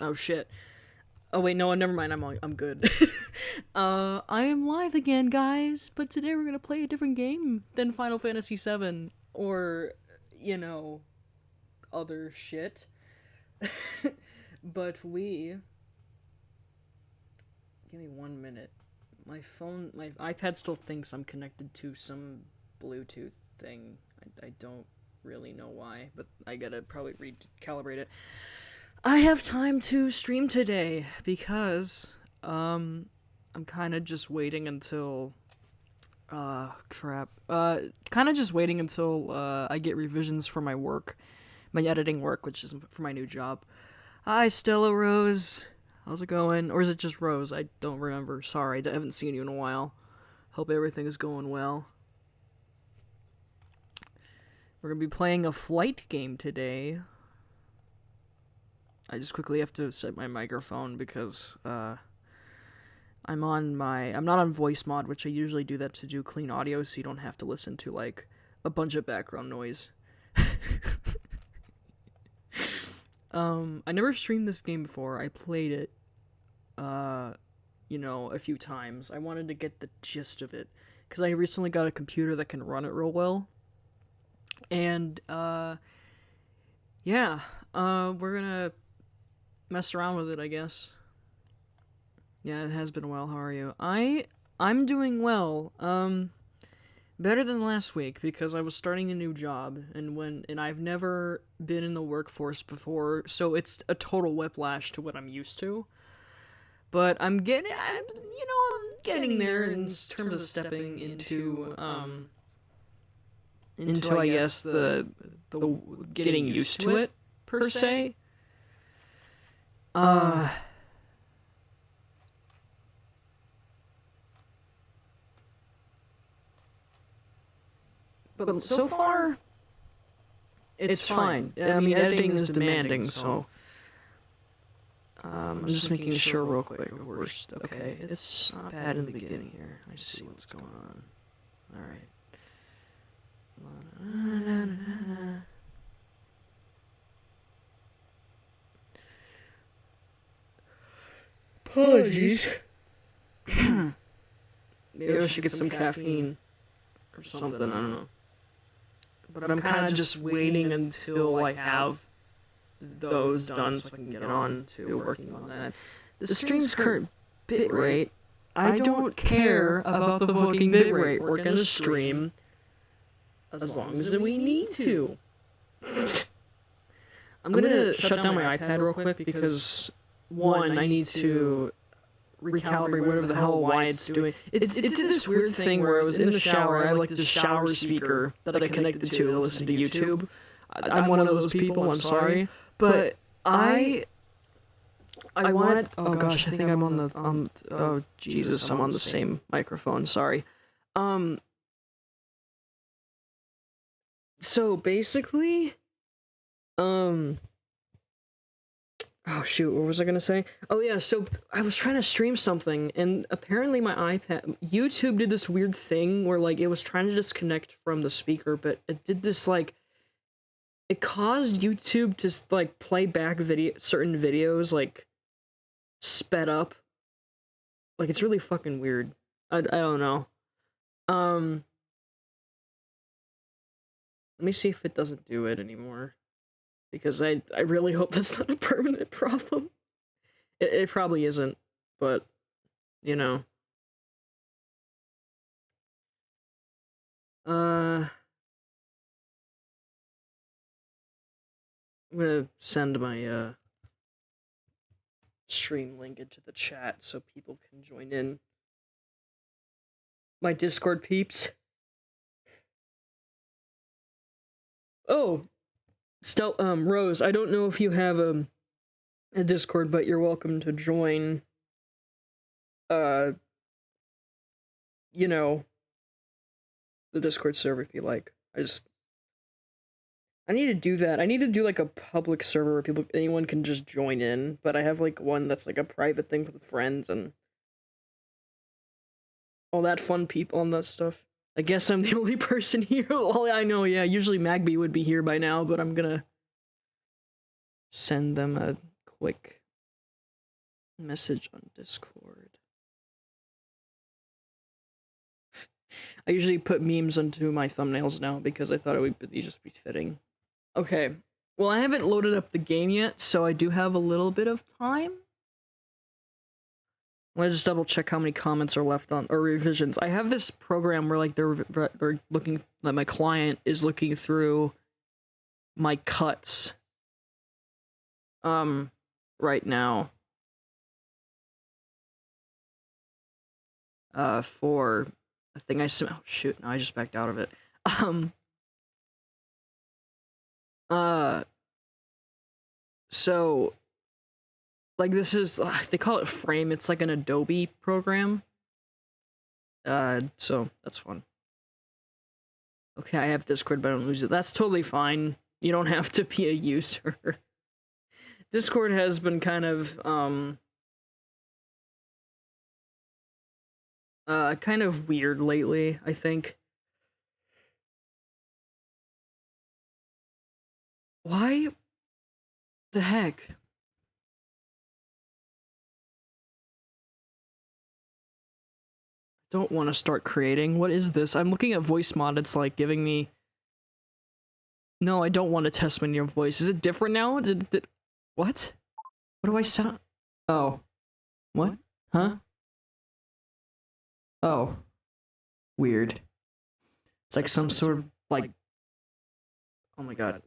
Oh shit. Oh wait, no, never mind. I'm good. I am live again, guys. But today we're gonna play a different game than Final Fantasy VII or you know other shit. But we give me 1 minute. My iPad still thinks I'm connected to some Bluetooth thing. I don't really know why, but I gotta probably recalibrate it. I have time to stream today because I'm kind of just waiting until crap. Kind of just waiting until I get revisions for my work, my editing work, which is for my new job. Hi, Stella Rose. How's it going? Or is it just Rose? I don't remember. Sorry, I haven't seen you in a while. Hope everything is going well. We're gonna be playing a flight game today. I just quickly have to set my microphone because I'm not on voice mod, which I usually do that to do clean audio so you don't have to listen to like a bunch of background noise. I never streamed this game before. I played it a few times. I wanted to get the gist of it cuz I recently got a computer that can run it real well. And yeah, we're going to mess around with it, I guess. Yeah, it has been a while. How are you? I'm doing well. Better than last week because I was starting a new job and I've never been in the workforce before, so it's a total whiplash to what I'm used to. But I'm getting there in terms of stepping into I guess the getting used to it per se. But so far, it's fine. I mean, editing is demanding, so I'm just making sure real quick. Okay, it's not bad in the beginning here. I see what's going on. All right. Apologies. Maybe I should get some caffeine or something. I don't know. But I'm kind of just waiting until I have those done so I can get on to working on that. The stream's current bitrate, I don't care about the fucking bitrate. We're gonna stream as long as we need to. I'm gonna shut down my iPad real quick because, one, I need to recalibrate whatever the hell why it's doing. It did this weird thing where I was in the shower. I have like this shower speaker that I connected to listen to YouTube. I'm one of those people. I'm sorry, but I wanted. Oh gosh, I think I'm on the oh Jesus, I'm on the same microphone. Sorry. So basically, oh shoot, what was I gonna say? Oh yeah, so I was trying to stream something, and apparently my iPad, YouTube did this weird thing where like it was trying to disconnect from the speaker, but it did this like, it caused YouTube to like play back certain videos like sped up. Like it's really fucking weird. I don't know. Let me see if it doesn't do it anymore. Because I really hope that's not a permanent problem. It probably isn't, but, you know. I'm gonna send my, stream link into the chat so people can join in. My Discord peeps. Oh! Rose, I don't know if you have, a Discord, but you're welcome to join, you know, the Discord server if you like. I need to do that. I need to do like a public server where anyone can just join in, but I have like one that's like a private thing with friends and all that fun people and that stuff. I guess I'm the only person here. All I know, yeah, usually Magby would be here by now, but I'm gonna send them a quick Message on Discord. I usually put memes onto my thumbnails now because I thought it would just be fitting. Okay. Well, I haven't loaded up the game yet, so I do have a little bit of time. Let's just double check how many comments are left on, or revisions. I have this program where like they're looking, like my client is looking through my cuts right now for a thing I sent. Oh shoot, no, I just backed out of it. So like this is they call it Frame. It's like an Adobe program. So that's fun. Okay, I have Discord, but I don't use it. That's totally fine. You don't have to be a user. Discord has been kind of weird lately, I think. Why the heck? Don't want to start creating. What is this? I'm looking at voice mod. It's like giving me. No, I don't want to test my new voice. Is it different now? What? What do I sound? Oh. What? Huh? Oh. Weird. It's like some sort of like. Oh my god.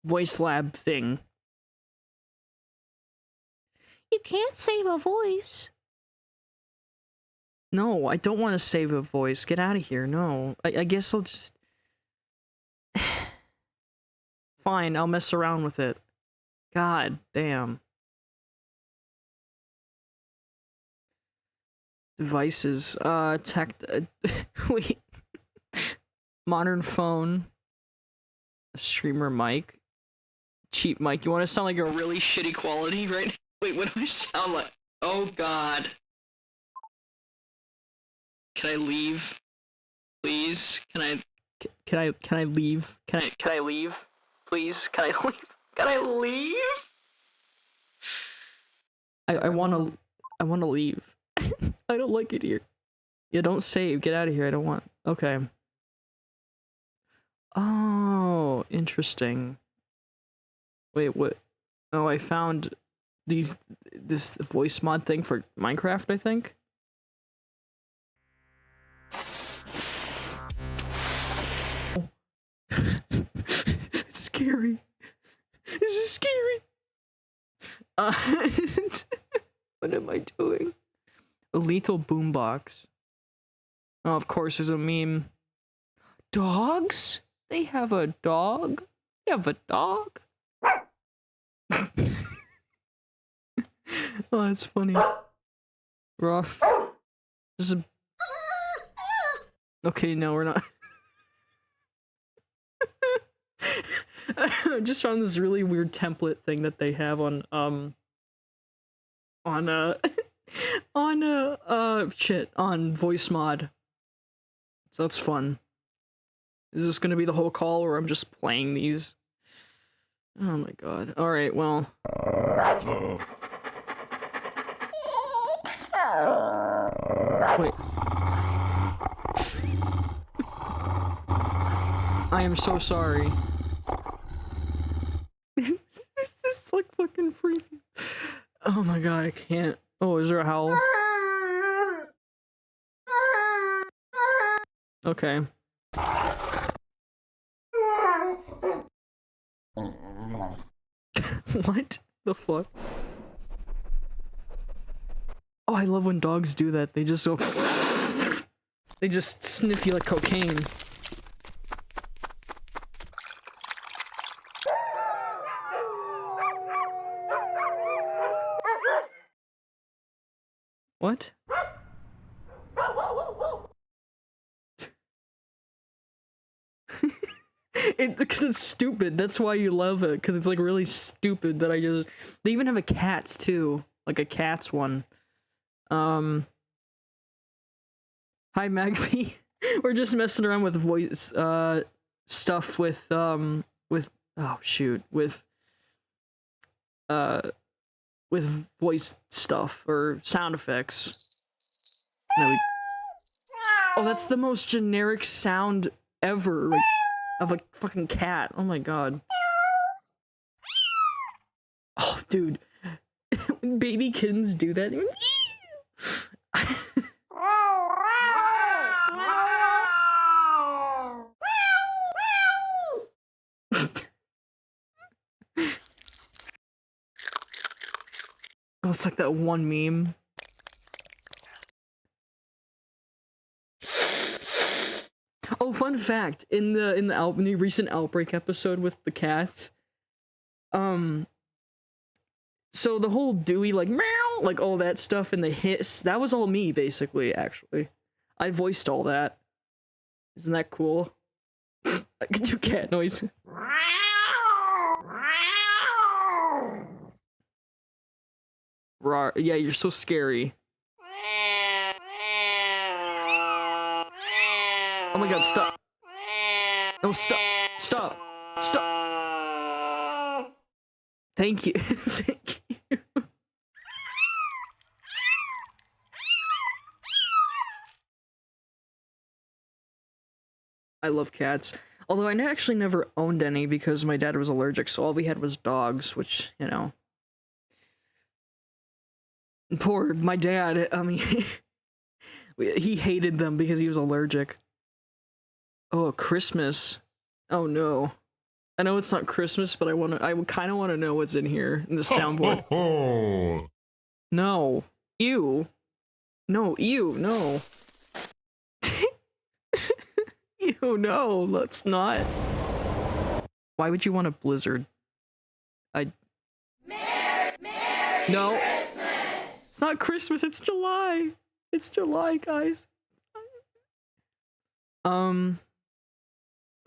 Voice lab thing. You can't save a voice. No, I don't want to save a voice. Get out of here. No. I guess I'll just... Fine, I'll mess around with it. God damn. Devices. Wait. Modern phone. A streamer mic. Cheap mic. You want to sound like a really shitty quality right now? Wait, what do I sound like? Oh god. Can I leave? Please? Can I leave? Can I leave? Please? Can I leave? Can I leave? I wanna leave. I don't like it here. Yeah, don't save. Get out of here. I don't want. Okay. Oh, interesting. Wait, what? Oh, I found this voice mod thing for Minecraft, I think. It's scary. This is scary. What am I doing? A lethal boombox. Oh, of course, there's a meme. Dogs? They have a dog? They have a dog? Oh, that's funny. Rough. This is a... Okay, no, we're not. I just found this really weird template thing that they have on on voice mod. So that's fun. Is this gonna be the whole call, or I'm just playing these? Oh my god. Alright, well. Wait. I am so sorry. This is like fucking freaky. Oh my god, I can't. Oh, is there a howl? Okay. What the fuck? Oh, I love when dogs do that. They just go. They just sniff you like cocaine. What? Because it's stupid. That's why you love it. Because it's like really stupid that I just. They even have a cat's too, like a cat's one. Hi Magpie. We're just messing around with voice stuff with oh shoot, with with voice stuff or sound effects. No, oh, that's the most generic sound ever, like, of a fucking cat. Oh my god. Oh, dude. When baby kittens do that. Oh, it's like that one meme. Oh, fun fact, in the recent Outbreak episode with the cats, so the whole Dewey, like, meow, like, all that stuff and the hiss, that was all me, basically, actually. I voiced all that. Isn't that cool? I can do cat noise. Rawr. Yeah, you're so scary. Oh my god, stop. No, stop. Stop. Stop. Thank you. Thank you. I love cats. Although I actually never owned any because my dad was allergic, so all we had was dogs, which, you know. Poor my dad, I mean, he hated them because he was allergic. Oh, Christmas. Oh no. I know it's not Christmas, but I kind of want to know what's in here in the soundboard. No. Ew. No, ew, no. Ew, no, let's not. Why would you want a blizzard? Merry no. Christmas! It's not Christmas, it's July. It's July, guys.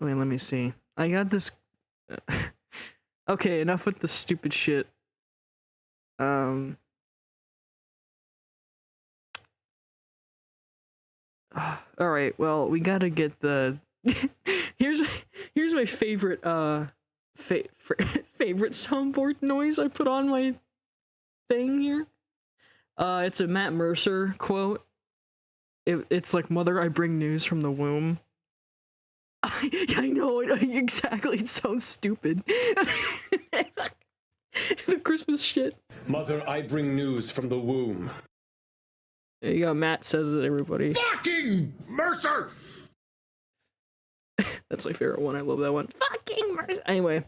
Wait, let me see. I got this. Okay, enough with the stupid shit. Alright, well, we gotta get the here's my favorite favorite soundboard noise I put on my thing here. It's a Matt Mercer quote. It's like, "Mother, I bring news from the womb." I know, exactly, it sounds stupid. The Christmas shit. Mother, I bring news from the womb. There you go, Matt says it, everybody. Fucking Mercer! That's my favorite one, I love that one. Fucking Mercer! Anyway.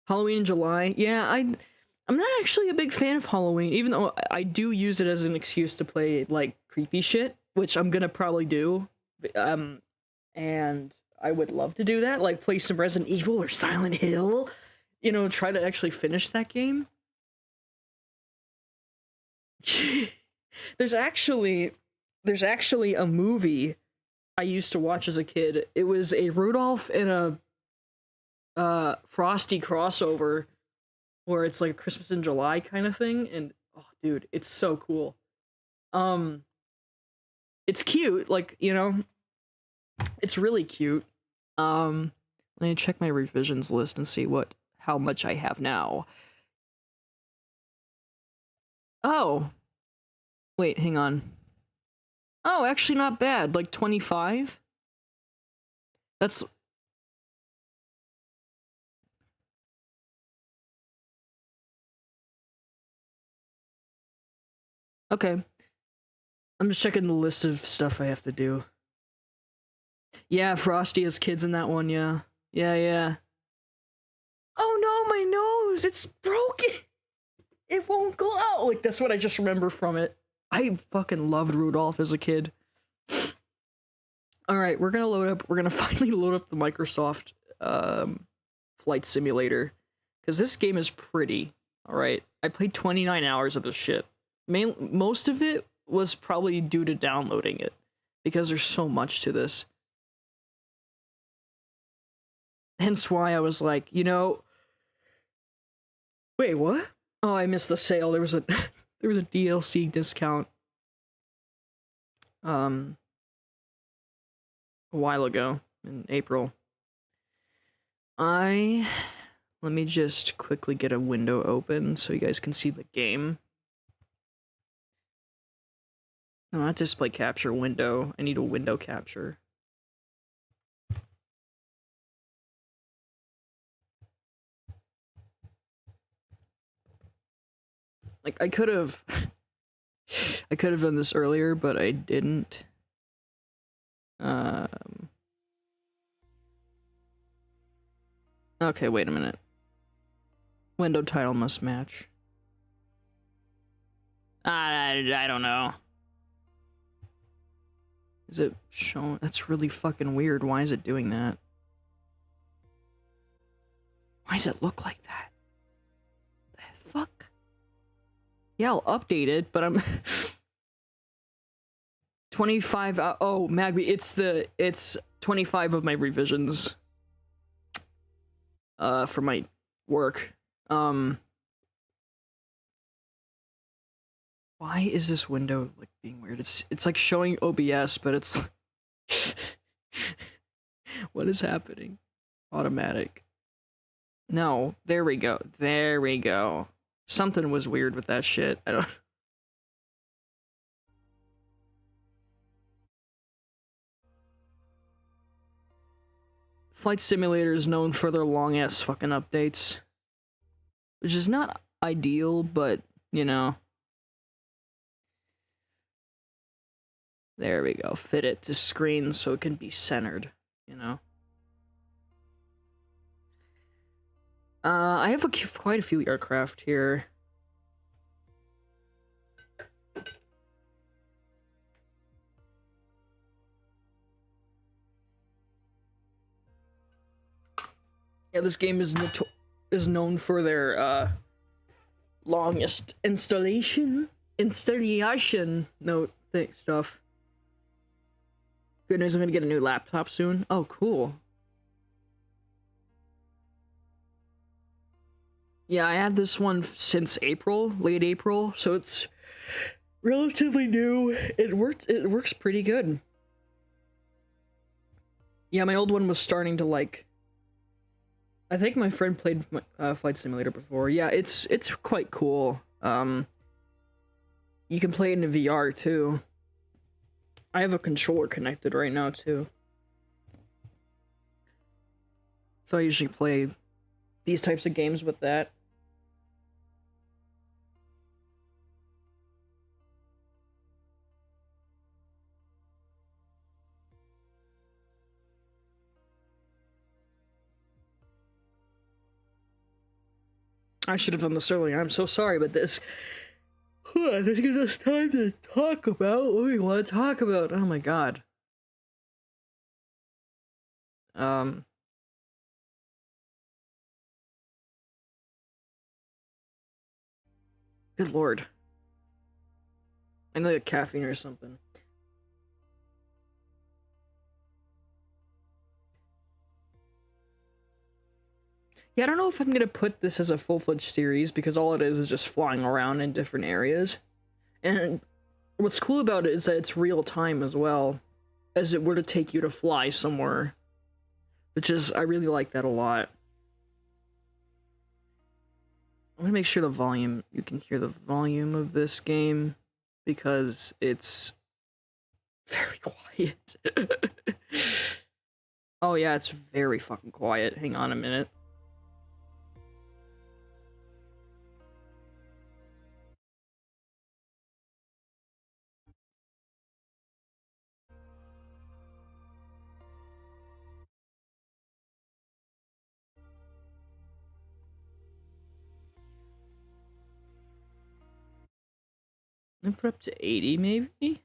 Halloween in July. Yeah, I'm not actually a big fan of Halloween, even though I do use it as an excuse to play, like, creepy shit, which I'm gonna probably do. And I would love to do that, like play some Resident Evil or Silent Hill. You know, try to actually finish that game. There's actually a movie I used to watch as a kid. It was a Rudolph and a Frosty crossover, where it's like a Christmas in July kind of thing, and oh dude, it's so cool. It's cute, like, you know, it's really cute. Let me check my revisions list and see how much I have now. Oh. Wait, hang on. Oh, actually not bad, like 25? That's... Okay. I'm just checking the list of stuff I have to do. Yeah, Frosty has kids in that one, yeah. Yeah. Oh no, my nose! It's broken! It won't glow! Like, that's what I just remember from it. I fucking loved Rudolph as a kid. Alright, we're gonna finally load up the Microsoft, Flight Simulator. Because this game is pretty, alright? I played 29 hours of this shit. Most of it was probably due to downloading it, because there's so much to this. Hence why I was like, you know... Wait, what? Oh, I missed the sale. There was a DLC discount. A while ago, in April. I Let me just quickly get a window open so you guys can see the game. No, not display capture window. I need a window capture. Like, I could have done this earlier, but I didn't. Okay, wait a minute. Window title must match. I don't know. Is it showing? That's really fucking weird. Why is it doing that? Why does it look like that? The fuck? Yeah, I'll update it, but I'm 25. Oh, Magby, it's 25 of my revisions. For my work. Why is this window like being weird? It's like showing OBS, but it's what is happening? Automatic. No, there we go. There we go. Something was weird with that shit. I don't. Flight Simulator is known for their long ass fucking updates, which is not ideal, but you know. There we go. Fit it to screen so it can be centered, you know. I have quite a few aircraft here. Yeah, this game is known for their longest installation note stuff. Good news, I'm gonna get a new laptop soon. Oh, cool. Yeah, I had this one since April, late April, so it's relatively new. It works pretty good. Yeah, my old one was starting to like. I think my friend played Flight Simulator before. Yeah, it's quite cool. You can play it in VR too. I have a controller connected right now too. So I usually play these types of games with that. I should have done this earlier. I'm so sorry, but this gives us time to talk about what we want to talk about. Oh my god. Good lord. I need a caffeine or something. Yeah, I don't know if I'm gonna put this as a full-fledged series, because all it is just flying around in different areas. And what's cool about it is that it's real time as well, as it were to take you to fly somewhere. Which is, I really like that a lot. I'm gonna make sure the volume, you can hear the volume of this game, because it's very quiet. Oh yeah, it's very fucking quiet. Hang on a minute. I put up to 80 maybe?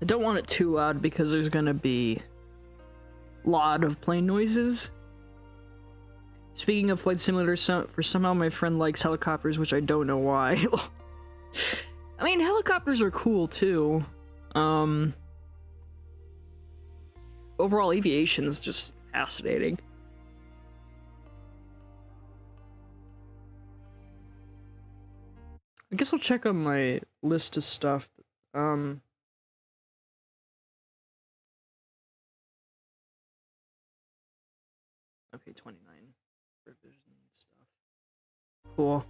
I don't want it too loud because there's gonna be a lot of plane noises. Speaking of Flight Simulator, somehow my friend likes helicopters, which I don't know why. I mean, helicopters are cool too. Overall, aviation is just fascinating. guess I'll check on my list of stuff. Okay, 29 revision stuff. Cool.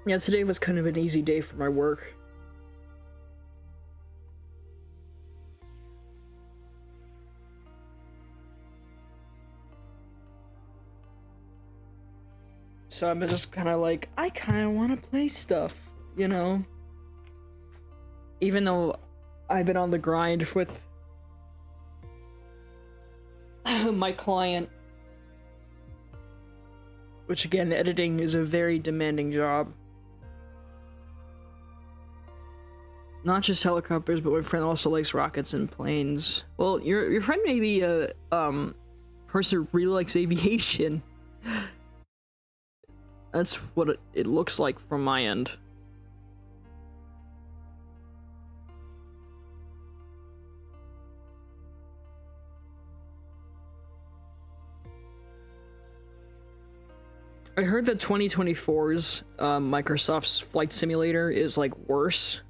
Yeah, today was kind of an easy day for my work. So I'm just kind of like, I kind of want to play stuff, you know? Even though I've been on the grind with my client, which again, editing is a very demanding job. Not just helicopters, but my friend also likes rockets and planes. Well, your friend may be a person who really likes aviation. That's what it looks like from my end. I heard that 2024's Microsoft's Flight Simulator is like worse.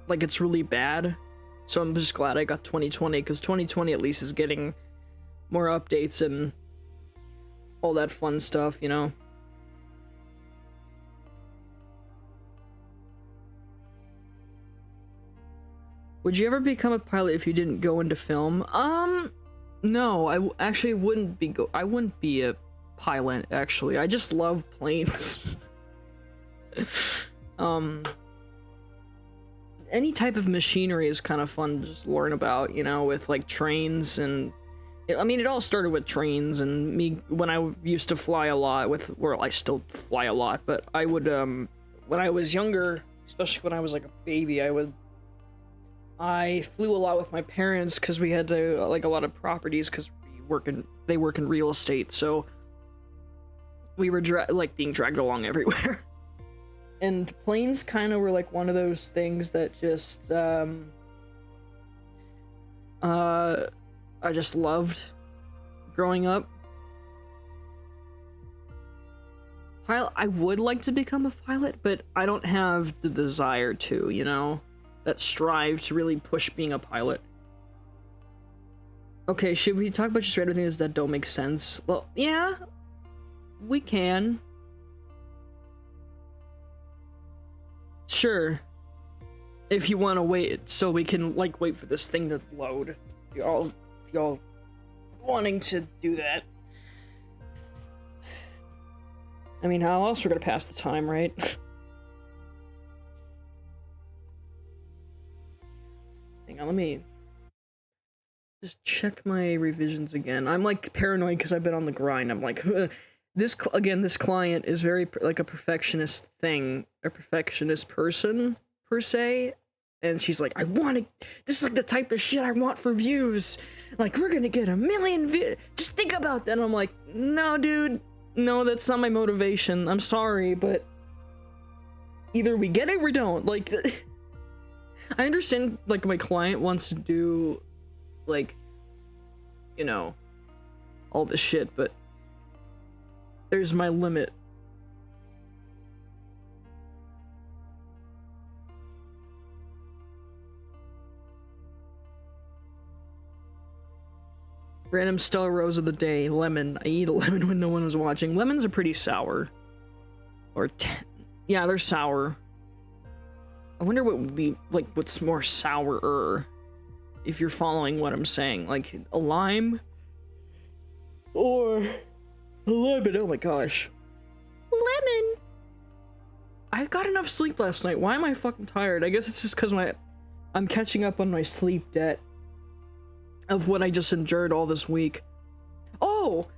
Like it's really bad. So I'm just glad I got 2020, because 2020 at least is getting more updates and all that fun stuff, you know? Would you ever become a pilot if you didn't go into film? No, I actually wouldn't be I wouldn't be a pilot, actually. I just love planes. Any type of machinery is kind of fun to just learn about, you know, with like trains and I mean, it all started with trains and me when I used to fly a lot well, I still fly a lot, but I would, when I was younger, especially when I was like a baby, I flew a lot with my parents because we had to, like a lot of properties because they work in real estate, so we were like being dragged along everywhere. And planes kind of were like one of those things that just, I just loved growing up. I would like to become a pilot, but I don't have the desire to, you know? That strive to really push being a pilot. Okay, should we talk about just random things that don't make sense? Well, yeah, we can. Sure. If you want to wait, so we can, like, wait for this thing to load. If y'all wanting to do that. I mean, how else we're gonna pass the time, right? Hang on, let me just check my revisions again. I'm like paranoid because I've been on the grind. I'm like, this client is very like a perfectionist thing, a perfectionist person per se, and she's like, this is like the type of shit I want for views. Like, we're gonna get 1 million views. Just think about that. And I'm like, no, dude, no, that's not my motivation. I'm sorry, but either we get it or we don't. Like, I understand, like, my client wants to do, like, you know, all this shit, but there's my limit. Random Stella Rose of the day, lemon. I eat a lemon when no one was watching. Lemons are pretty sour. Or yeah, they're sour. I wonder what would be, like, what's more sourer, if you're following what I'm saying. Like, a lime? Or a lemon, oh my gosh. Lemon! I got enough sleep last night. Why am I fucking tired? I guess it's just because I'm catching up on my sleep debt of what I just endured all this week. Oh!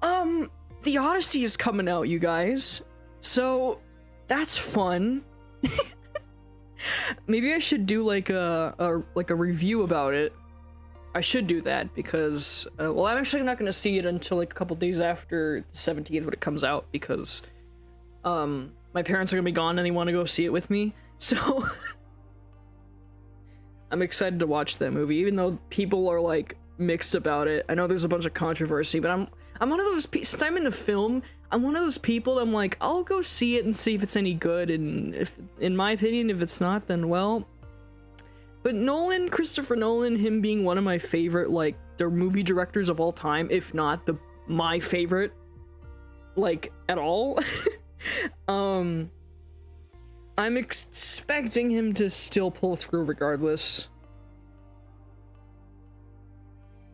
The Odyssey is coming out, you guys. So, that's fun. Maybe I should do like a review about it. I should do that because well, I'm actually not gonna see it until like a couple days after the 17th when it comes out, because my parents are gonna be gone and they want to go see it with me, so I'm excited to watch that movie, even though people are like mixed about it. I know there's a bunch of controversy, but I'm one of those since I'm in the film, I'm one of those people that I'm like, I'll go see it and see if it's any good, and if, in my opinion, if it's not, then well. But Nolan, Christopher Nolan, him being one of my favorite, like, the movie directors of all time, if not my favorite, like, at all. I'm expecting him to still pull through regardless.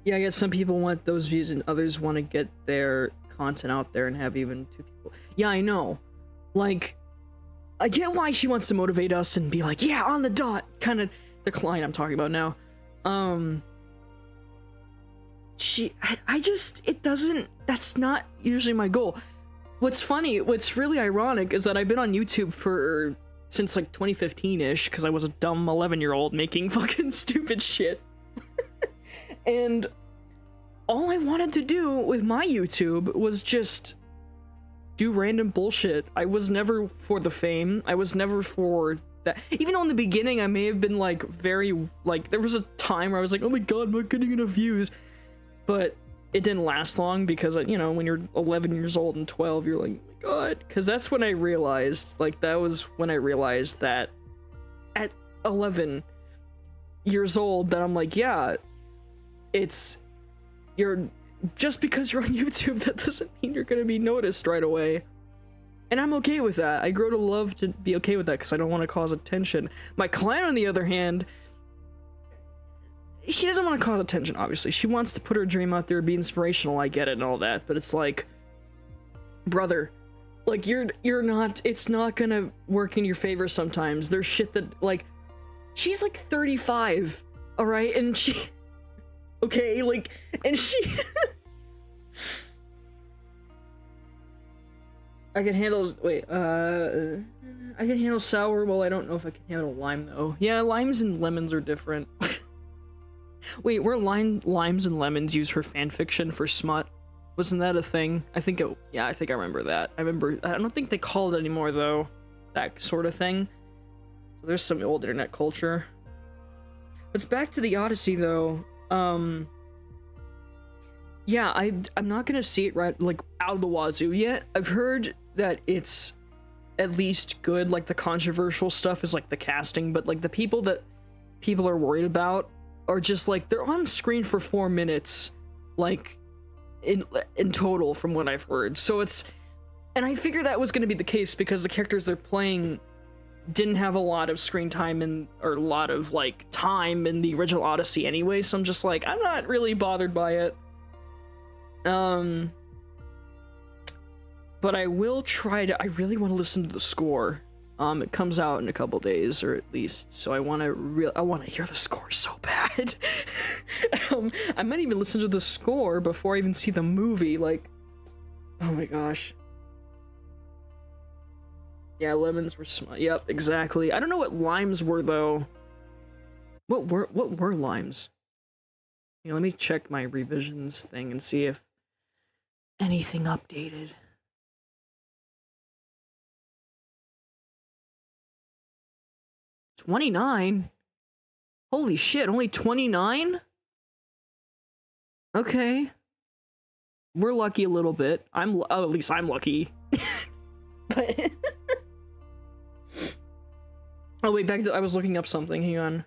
Yeah, I guess some people want those views and others want to get their content out there and have even two people. Yeah, I know. Like, I get why she wants to motivate us and be like, yeah, on the dot, kind of the client I'm talking about now. I just, it doesn't, that's not usually my goal. What's funny, what's really ironic is that I've been on YouTube since like 2015-ish, because I was a dumb 11-year-old making fucking stupid shit. And all I wanted to do with my YouTube was just do random bullshit. I was never for the fame. I was never for that. Even though in the beginning I may have been like very, like, there was a time where I was like, oh my god, I'm not getting enough views. But it didn't last long because, you know, when you're 11 years old and 12, you're like, oh my god. Because that's when I realized, like, that was when I realized that at 11 years old that I'm like, yeah, just because you're on YouTube, that doesn't mean you're gonna be noticed right away. And I'm okay with that. I grow to love to be okay with that because I don't want to cause attention. My client, on the other hand, she doesn't want to cause attention, obviously. She wants to put her dream out there, be inspirational, I get it and all that, but it's like, brother, like, you're not, it's not gonna work in your favor sometimes. There's shit that, like, she's like 35, alright? And she, okay, like, and she, I can handle, wait, I can handle sour, well, I don't know if I can handle lime, though. Yeah, limes and lemons are different. Wait, were limes and lemons used for fanfiction for smut? Wasn't that a thing? I think it, yeah, I think I remember that. I don't think they call it anymore, though. That sort of thing. So there's some old internet culture. But back to the Odyssey, though. Yeah, I'm not gonna see it right, like, out of the wazoo yet. I've heard that it's at least good, like, the controversial stuff is, like, the casting, but, like, the people that people are worried about are just, like, they're on screen for 4 minutes, like, in total, from what I've heard. So it's, and I figured that was gonna be the case because the characters they're playing didn't have a lot of screen time or a lot of, like, time in the original Odyssey anyway, so I'm just like, I'm not really bothered by it. But I will try to, I really want to listen to the score. It comes out in a couple days, or at least, so I want to hear the score so bad. I might even listen to the score before I even see the movie, like, oh my gosh. Yeah, lemons were yep, exactly. I don't know what limes were, though. What were limes? Yeah, let me check my revisions thing and see if anything updated. $29? Holy shit, only 29? Okay. We're lucky a little bit. Oh, at least I'm lucky. But oh wait, back to, I was looking up something, hang on.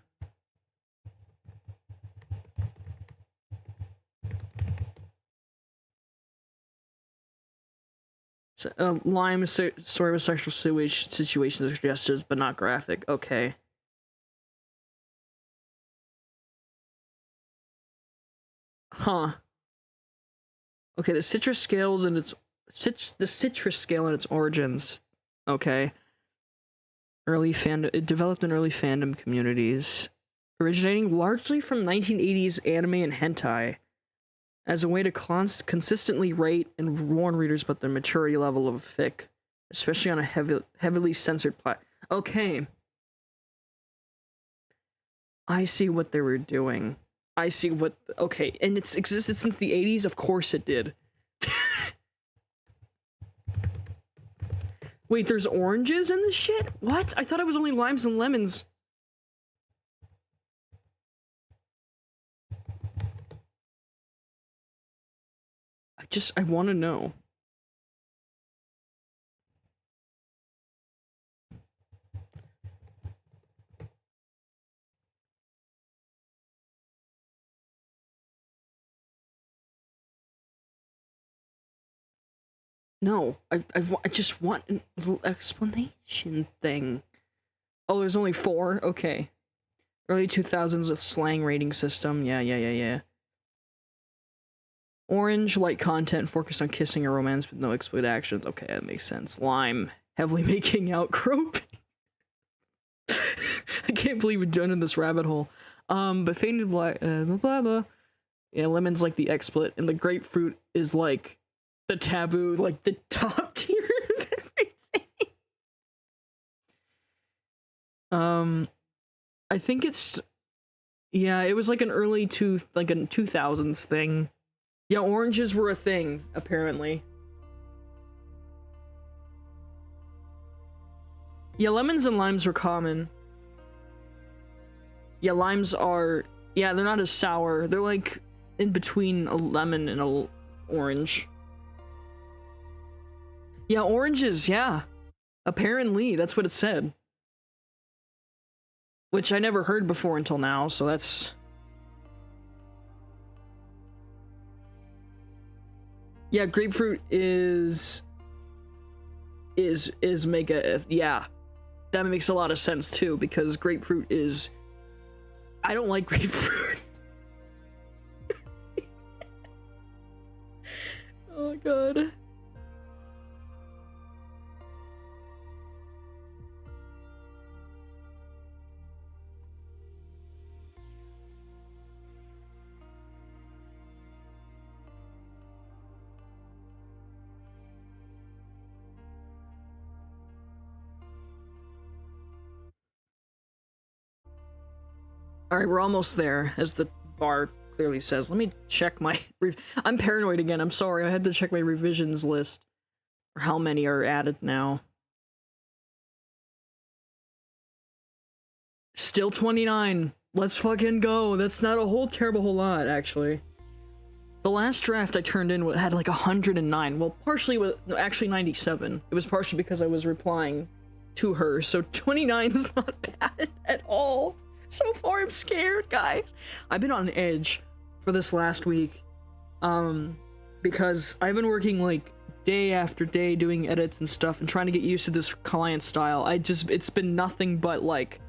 So, Lime story of sexual sewage situations are suggestive, but not graphic. Okay. Huh. Okay, the citrus scales and its citrus scale and its origins. Okay. Early fandom, it developed in early fandom communities, originating largely from 1980s anime and hentai, as a way to consistently rate and warn readers about their maturity level of fic, especially on a heavily censored Okay. I see what they were doing. I see what, okay, and it's existed since the 80s? Of course it did. Wait, there's oranges in this shit? What? I thought it was only limes and lemons. I want to know. No, I just want a little explanation thing. Oh, there's only 4? Okay. Early 2000s with slang rating system. Yeah. Orange, light content, focused on kissing or romance with no explicit actions. Okay, that makes sense. Lime, heavily making out groping. I can't believe we're done in this rabbit hole. But faded black, blah blah. Yeah, lemon's like the explicit, and the grapefruit is like the taboo, like the top tier of everything. I think it's, yeah, it was like an early a 2000s thing. Yeah, oranges were a thing, apparently. Yeah, lemons and limes were common. Yeah, limes are, yeah, they're not as sour. They're like in between a lemon and a orange. Yeah, oranges, yeah. Apparently, that's what it said. Which I never heard before until now, so that's... Yeah, grapefruit is mega, yeah. That makes a lot of sense too, because grapefruit is... I don't like grapefruit. Oh god. Alright, we're almost there, as the bar clearly says. Let me check my... I'm paranoid again, I'm sorry. I had to check my revisions list. Or how many are added now. Still 29. Let's fucking go. That's not a whole terrible whole lot, actually. The last draft I turned in had like 109. Well, partially was... No, actually 97. It was partially because I was replying to her, so 29 is not bad at all. So far, I'm scared, guys. I've been on edge for this last week, because I've been working like day after day doing edits and stuff and trying to get used to this client style. It's been nothing but like,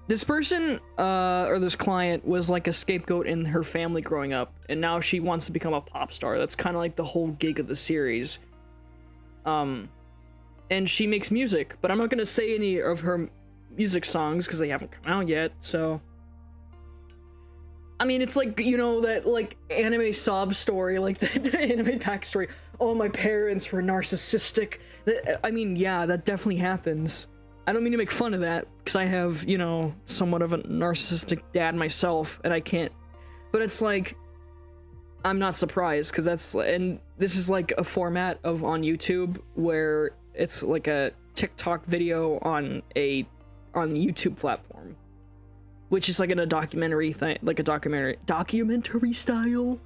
this person, or this client was like a scapegoat in her family growing up, and now she wants to become a pop star. That's kind of like the whole gig of the series. And she makes music, but I'm not gonna say any of her music songs because they haven't come out yet, so I mean, it's like, you know, that like anime sob story, like the anime backstory. Oh, my parents were narcissistic. I mean, yeah, that definitely happens. I don't mean to make fun of that because I have, you know, somewhat of a narcissistic dad myself, and I can't, but it's like, I'm not surprised because that's, and this is like a format of on YouTube where it's like a TikTok video on the YouTube platform, which is like in a documentary thing, like a documentary style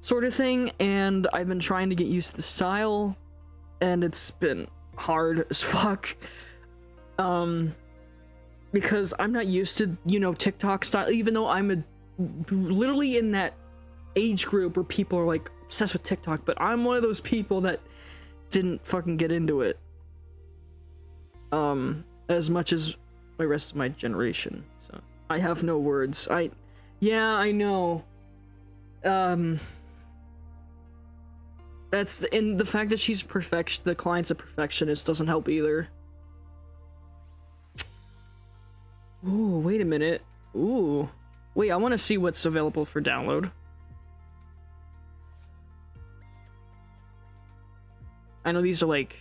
sort of thing, and I've been trying to get used to the style, and it's been hard as fuck, because I'm not used to, you know, TikTok style, even though I'm literally in that age group where people are like obsessed with TikTok, but I'm one of those people that didn't fucking get into it as much as the rest of my generation, so I have no words. Yeah, I know. That's and the fact that she's the client's a perfectionist doesn't help either. Ooh, wait a minute. Ooh, wait, I want to see what's available for download. I know these are like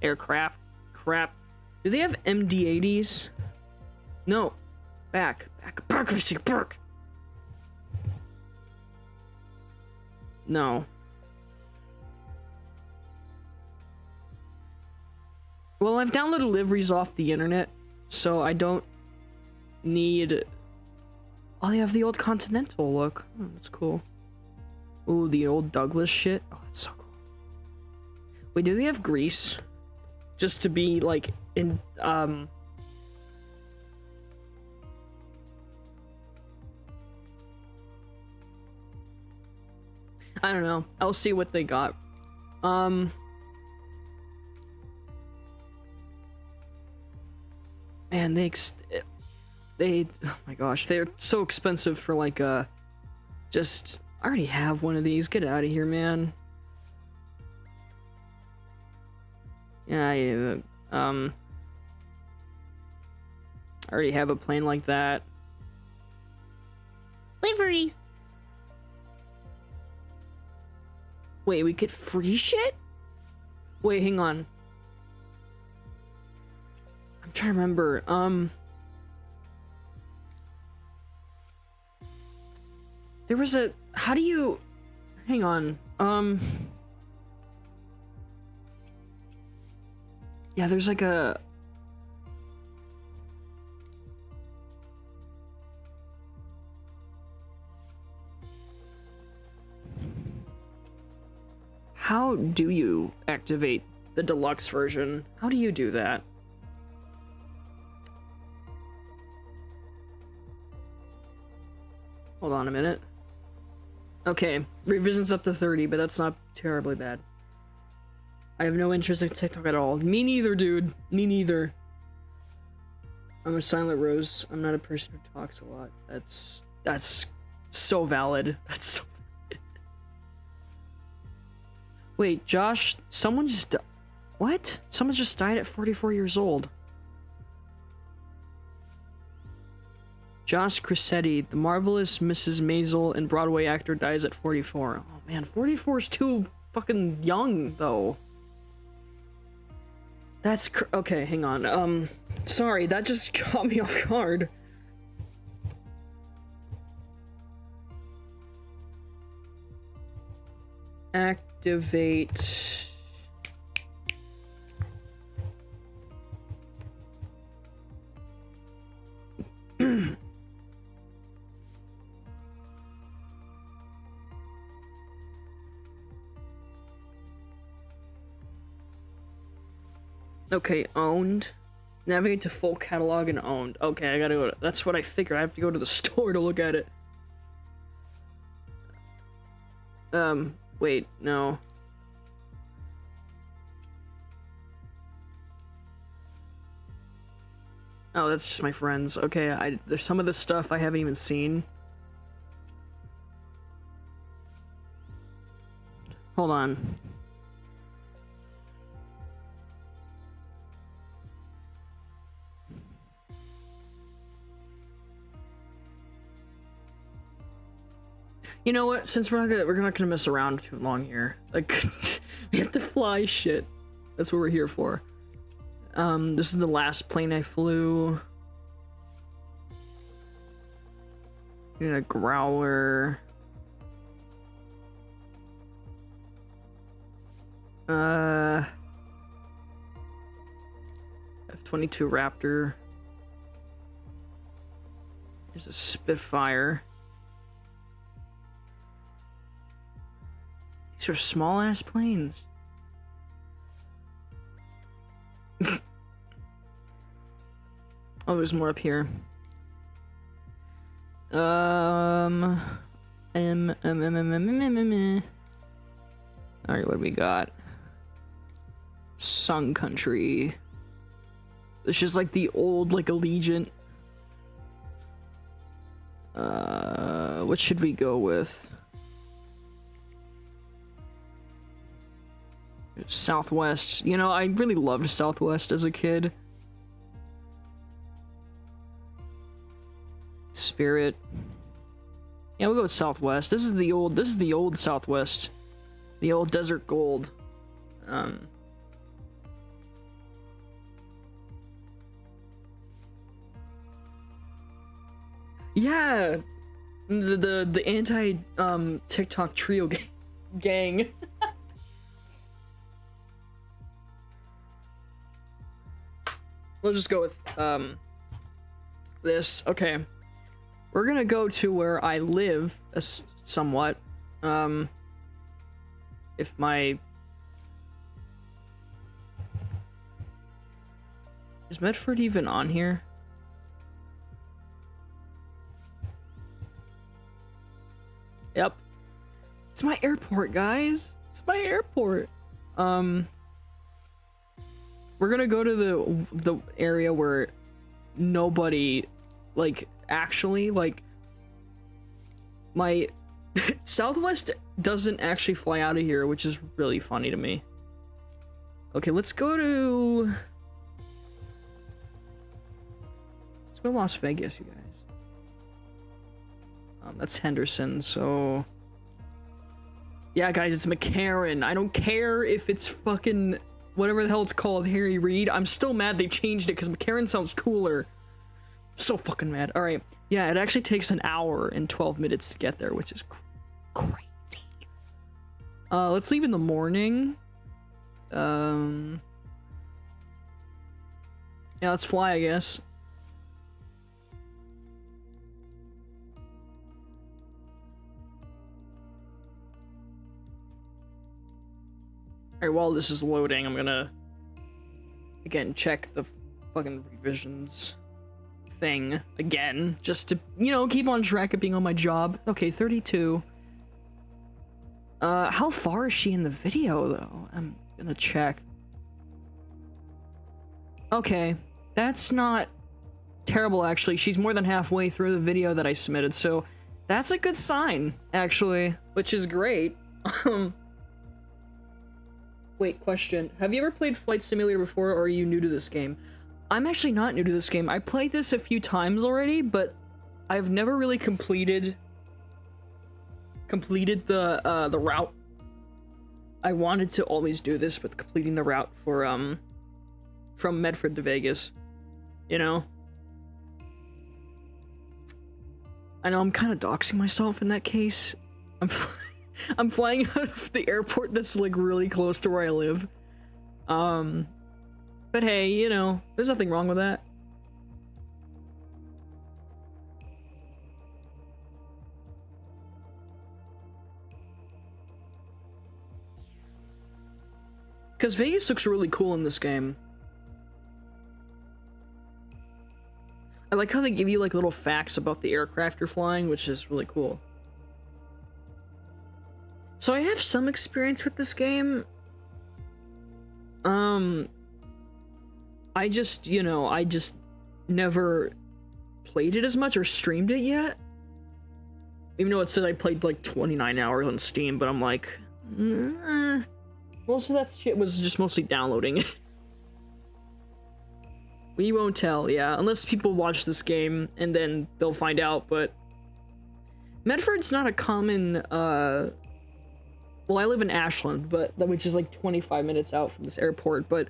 aircraft crap. Do they have MD-80s? No. Back. No. Well, I've downloaded liveries off the internet, so I don't need Oh, they have the old Continental look. Oh, that's cool. Ooh, the old Douglas shit. Oh, that's so cool. Wait, do they have grease? Just to be like in I don't know. I'll see what they got. Man, they oh my gosh, they're so expensive for like just I already have one of these. Get out of here, man. Yeah, I already have a plane like that. Liveries. Wait, we get free shit? Wait, hang on. I'm trying to remember. There was a how do you hang on. Yeah, there's like a how do you activate the deluxe version? How do you do that? Hold on a minute. Okay, revision's up to 30, but that's not terribly bad. I have no interest in TikTok at all. Me neither, dude. Me neither. I'm a silent rose. I'm not a person who talks a lot. That's so valid. That's so valid. Wait, Josh, someone just what? Someone just died at 44 years old. Josh Cressetti, the marvelous Mrs. Maisel and Broadway actor, dies at 44. Oh man, 44 is too fucking young, though. That's okay, hang on. Sorry, that just caught me off guard. Activate. Okay, owned. Navigate to full catalog and owned. Okay, I gotta go to, that's what I figured. I have to go to the store to look at it. Wait, no. Oh, that's just my friends. Okay, there's some of this stuff I haven't even seen. Hold on. You know what? Since we're not gonna mess around too long here. Like, we have to fly shit. That's what we're here for. This is the last plane I flew. In a growler. F-22 Raptor. There's a Spitfire. These are small ass planes. Oh, there's more up here. Alright, what do we got? Sun Country. This is like the old, like, Allegiant. What should we go with? Southwest. You know, I really loved Southwest as a kid. Spirit. Yeah, we'll go with Southwest. This is the old Southwest. The old Desert Gold. Yeah, the anti TikTok trio gang. We'll just go with this. Okay, we're gonna go to where I live, somewhat. If my... Is Medford even on here? Yep. It's my airport, guys. It's my airport. We're gonna go to the area where nobody, like, actually, like, my Southwest doesn't actually fly out of here, which is really funny to me. Okay, let's go to Las Vegas, you guys. That's Henderson, so yeah, guys, it's McCarran. I don't care if it's fucking whatever the hell it's called, Harry Reid. I'm still mad they changed it because McCarran sounds cooler. So fucking mad. All right, yeah, it actually takes an hour and 12 minutes to get there, which is crazy. Let's leave in the morning. Yeah, let's fly, I guess. Alright, while this is loading, I'm gonna again check the fucking revisions thing again, just to, you know, keep on track of being on my job. Okay, 32. How far is she in the video, though? I'm gonna check. Okay, that's not terrible, actually. She's more than halfway through the video that I submitted, so that's a good sign, actually, which is great. Wait, question. Have you ever played Flight Simulator before, or are you new to this game? I'm actually not new to this game. I played this a few times already, but I've never really completed the route. I wanted to always do this, but completing the route for from Medford to Vegas, you know? I know I'm kind of doxing myself in that case. I'm flying out of the airport that's like really close to where I live. But hey, you know, there's nothing wrong with that. Because Vegas looks really cool in this game. I like how they give you like little facts about the aircraft you're flying, which is really cool. So I have some experience with this game. I just, you know, I just never played it as much or streamed it yet. Even though it said I played like 29 hours on Steam, but I'm like, most of that shit was just mostly downloading it. We won't tell, yeah, unless people watch this game and then they'll find out, but Medford's not a common, well, I live in Ashland, which is like 25 minutes out from this airport, but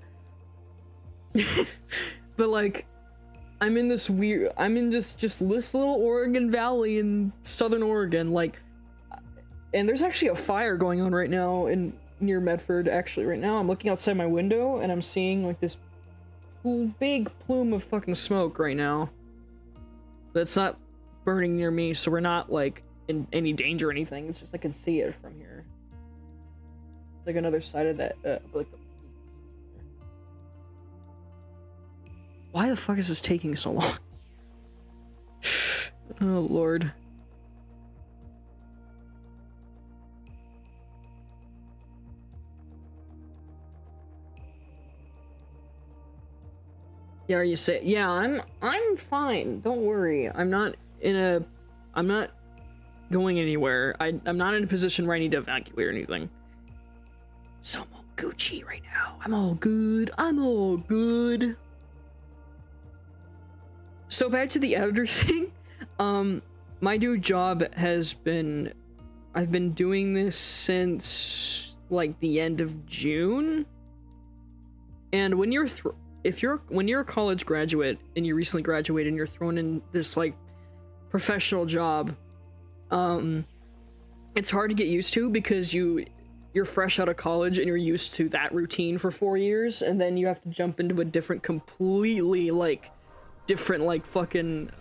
but like I'm in this just this little Oregon Valley in southern Oregon, like, and there's actually a fire going on right now near Medford. Actually, right now I'm looking outside my window and I'm seeing like this big plume of fucking smoke right now. That's not burning near me, so we're not like in any danger or anything. It's just I can see it from here. Like another side of that, like the... Why the fuck is this taking so long? Oh lord. Yeah, are you say? Yeah, I'm fine. Don't worry. I'm not going anywhere. I'm not in a position where I need to evacuate or anything. So I'm all Gucci right now. I'm all good. I'm all good. So back to the editor thing. My new job has been, I've been doing this since like the end of June. And when you're when you're a college graduate and you recently graduated and you're thrown in this like professional job, it's hard to get used to because you're fresh out of college and you're used to that routine for 4 years, and then you have to jump into a different, completely like different, like fucking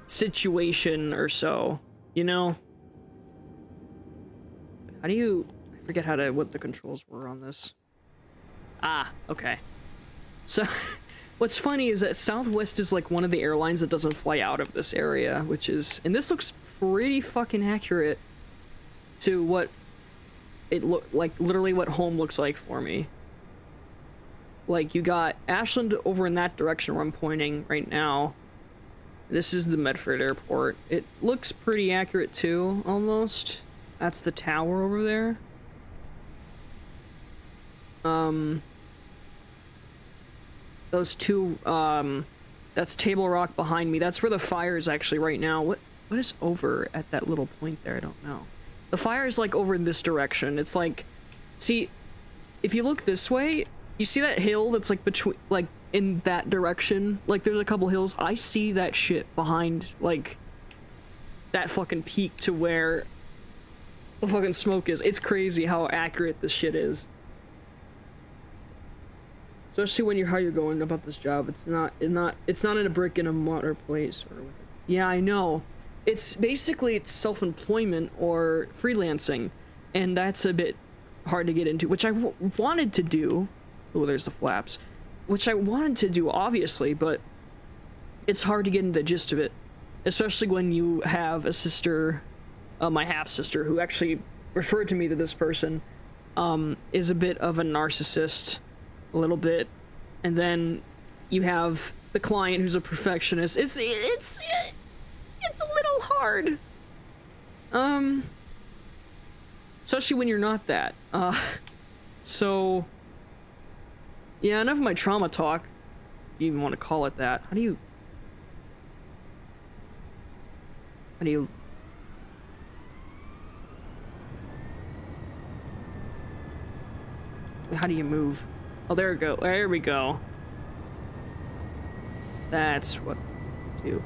situation or so, you know? How do you... I forget what the controls were on this. Ah, okay. So, what's funny is that Southwest is like one of the airlines that doesn't fly out of this area, which is... And this looks pretty fucking accurate to what it like, literally what home looks like for me. Like, you got Ashland over in that direction where I'm pointing right now. This is the Medford Airport. It looks pretty accurate too, almost. That's the tower over there. Those two, that's Table Rock behind me. That's where the fire is actually right now. What is over at that little point there? I don't know. The fire is like over in this direction. It's like, see, if you look this way, you see that hill that's like between, like, in that direction? Like, there's a couple hills. I see that shit behind, like, that fucking peak to where the fucking smoke is. It's crazy how accurate this shit is. Especially when how you're going about this job. It's not in a brick and a mortar place. Or yeah, I know. It's basically self-employment or freelancing, and that's a bit hard to get into, which I wanted to do. Oh, there's the flaps. Which I wanted to do, obviously, but it's hard to get into the gist of it. Especially when you have a sister, my half-sister, who actually referred to me to this person, is a bit of a narcissist, a little bit. And then you have the client who's a perfectionist. It's a little hard. Especially when you're not that. So... Yeah, enough of my trauma talk, if you even want to call it that. How do you move? Oh, there we go. There we go. That's what to do.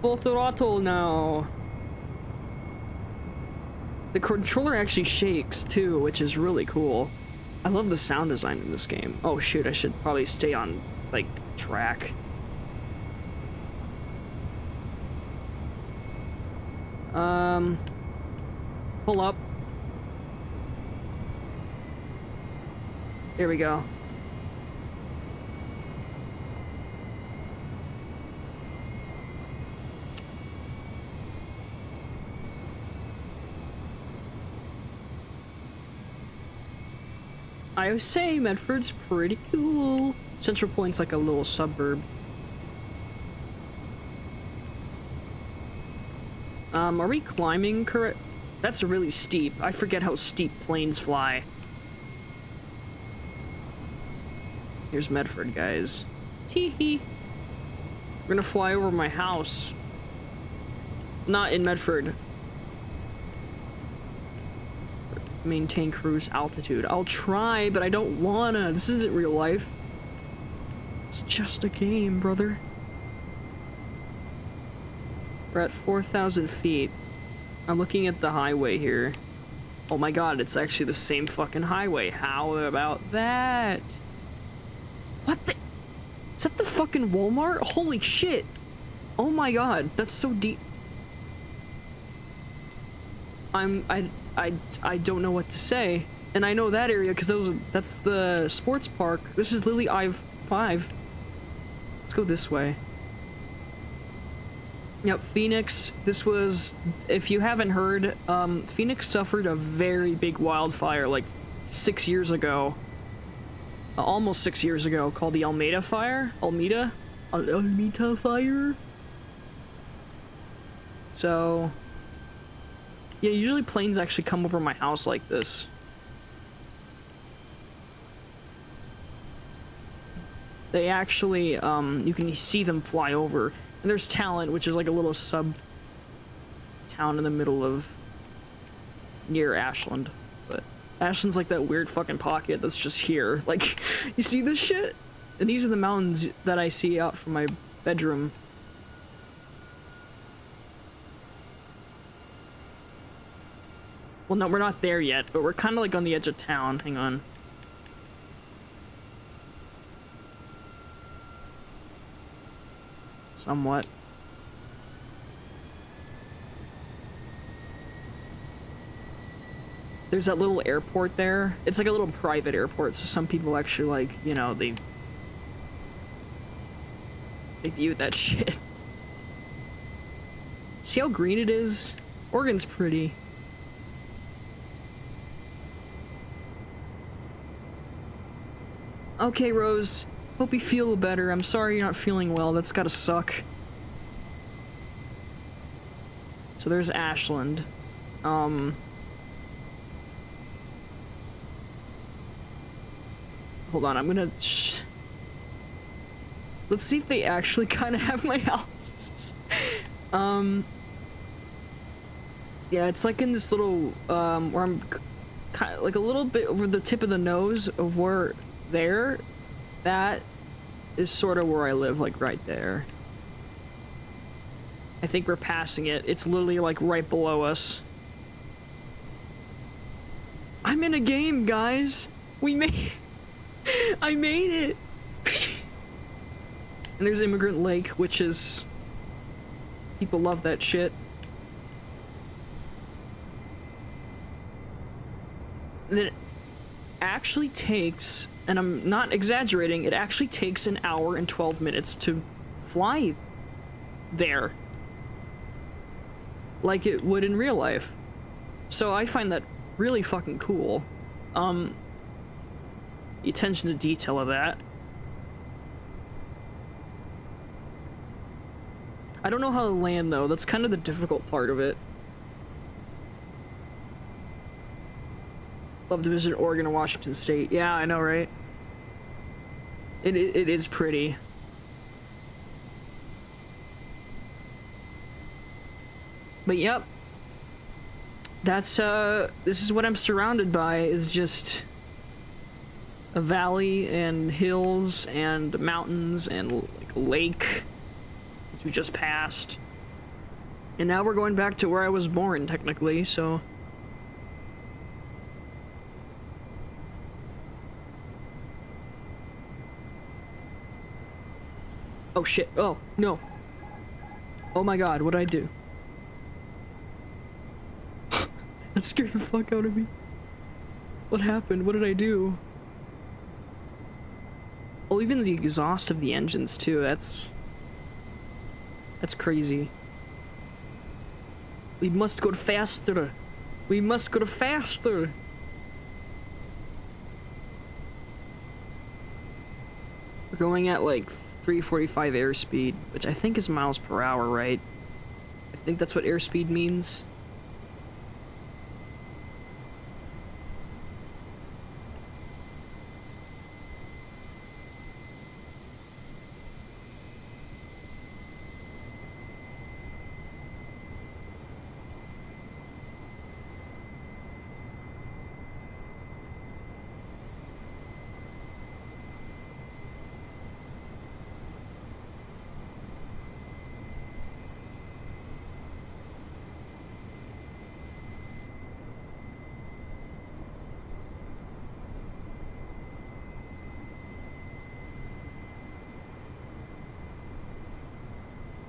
Full throttle now. The controller actually shakes too, which is really cool. I love the sound design in this game. Oh shoot, I should probably stay on, like, track. Pull up. There we go. I would say Medford's pretty cool. Central Point's like a little suburb. Are we climbing correct? That's really steep. I forget how steep planes fly. Here's Medford, guys. Tee-hee. We're gonna fly over my house. Not in Medford. Maintain cruise altitude. I'll try, but I don't wanna. This isn't real life. It's just a game, brother. We're at 4,000 feet. I'm looking at the highway here. Oh my god, it's actually the same fucking highway. How about that? What the? Is that the fucking Walmart? Holy shit. Oh my god, that's so deep. I don't know what to say. And I know that area because that's the sports park. This is Lily I-5. Let's go this way. Yep, Phoenix. This was, if you haven't heard, Phoenix suffered a very big wildfire like 6 years ago. Almost 6 years ago, called the Almeda Fire. Almeda Fire. So, yeah, usually planes actually come over my house like this. They actually, you can see them fly over. And there's Talent, which is like a little sub town in the middle of near Ashland. But Ashland's like that weird fucking pocket that's just here. Like, you see this shit? And these are the mountains that I see out from my bedroom. Well, no, we're not there yet, but we're kind of like on the edge of town. Hang on. somewhat. There's that little airport there. It's like a little private airport, so some people actually, like, you know, they view that shit. See how green it is? Oregon's pretty. Okay, Rose. Hope you feel better. I'm sorry you're not feeling well. That's gotta suck. So there's Ashland. Hold on, I'm gonna... Let's see if they actually kind of have my house. Yeah, it's like in this little, where I'm kind of like a little bit over the tip of the nose of where there, that is sort of where I live, like right there. I think we're passing it. It's literally like right below us. I'm in a game, guys. We made... I made it! And there's Immigrant Lake, which is... People love that shit. And it actually takes, and I'm not exaggerating, it actually takes an hour and 12 minutes to fly there. Like it would in real life. So I find that really fucking cool. The attention to detail of that. I don't know how to land though, that's kind of the difficult part of it. Love to visit Oregon or Washington State. Yeah, I know, right? It is pretty. But yep. That's, this is what I'm surrounded by, is just a valley and hills and mountains and like a lake, which we just passed. And now we're going back to where I was born, technically, so... Oh shit, oh, no. Oh my god, what'd I do? That scared the fuck out of me. What happened? What did I do? Oh, even the exhaust of the engines too, that's crazy. We must go faster. We must go faster. We're going at like 345 airspeed, which I think is miles per hour, right? I think that's what airspeed means.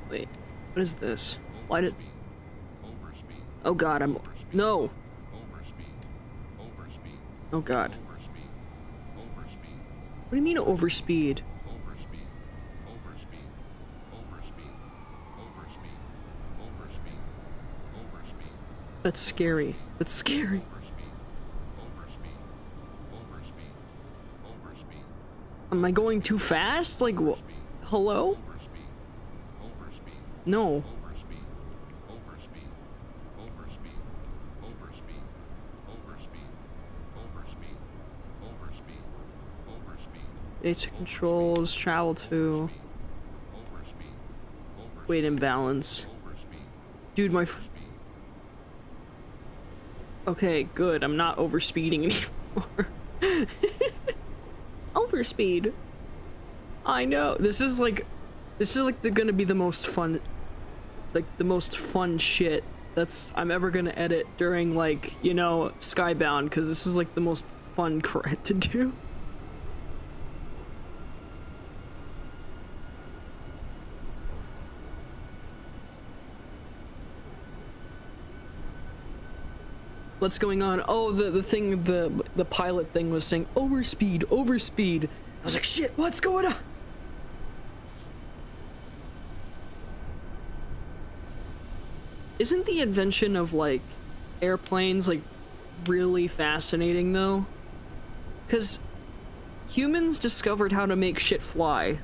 Wait, what is this? Why did... Oh god, I'm... No! Oh god. What do you mean overspeed? That's scary. That's scary. Am I going too fast? Like, hello? No. Basic controls, travel to... Weight imbalance. Dude, my... Okay, good. I'm not overspeeding anymore. Overspeed. I know. This is like gonna be the most fun, like the most fun shit that's I'm ever gonna edit during, like, you know, Skybound, because this is like the most fun crap to do. What's going on? Oh, the thing, the pilot thing was saying overspeed, overspeed. I was like, shit, what's going on? Isn't the invention of, like, airplanes, like, really fascinating, though? Because humans discovered how to make shit fly.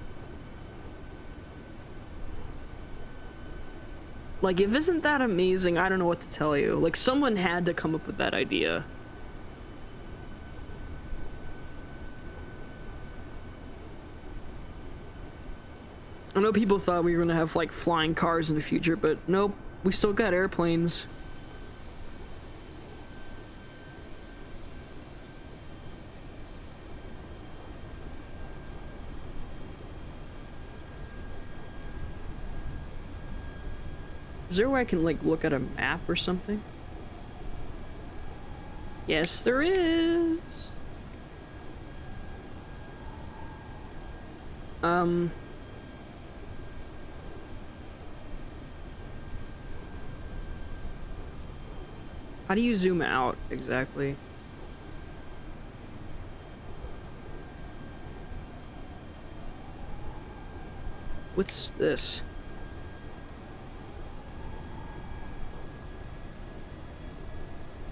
Like, if isn't that amazing, I don't know what to tell you. Like, someone had to come up with that idea. I know people thought we were gonna have, like, flying cars in the future, but nope, we still got airplanes. Is there a way I can, like, look at a map or something? Yes, there is. How do you zoom out, exactly? What's this?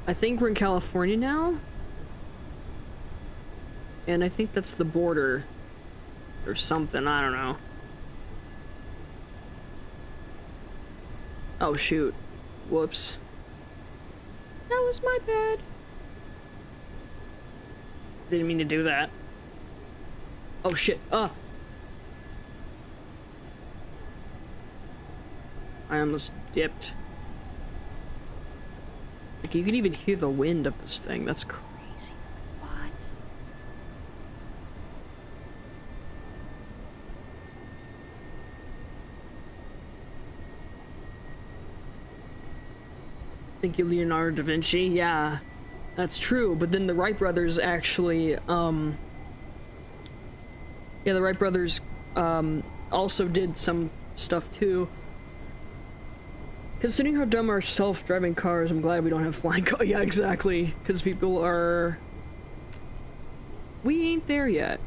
I think we're in California now. And I think that's the border. Or something, I don't know. Oh shoot. Whoops. That was my bad. Didn't mean to do that. Oh shit. I almost dipped. Like, you can even hear the wind of this thing. That's crazy. What? Thank you, Leonardo da Vinci. Yeah, that's true. But then the Wright brothers actually, yeah, the Wright brothers, also did some stuff too. Considering how dumb our self-driving cars, I'm glad we don't have flying cars. Yeah, exactly. Because people are... We ain't there yet.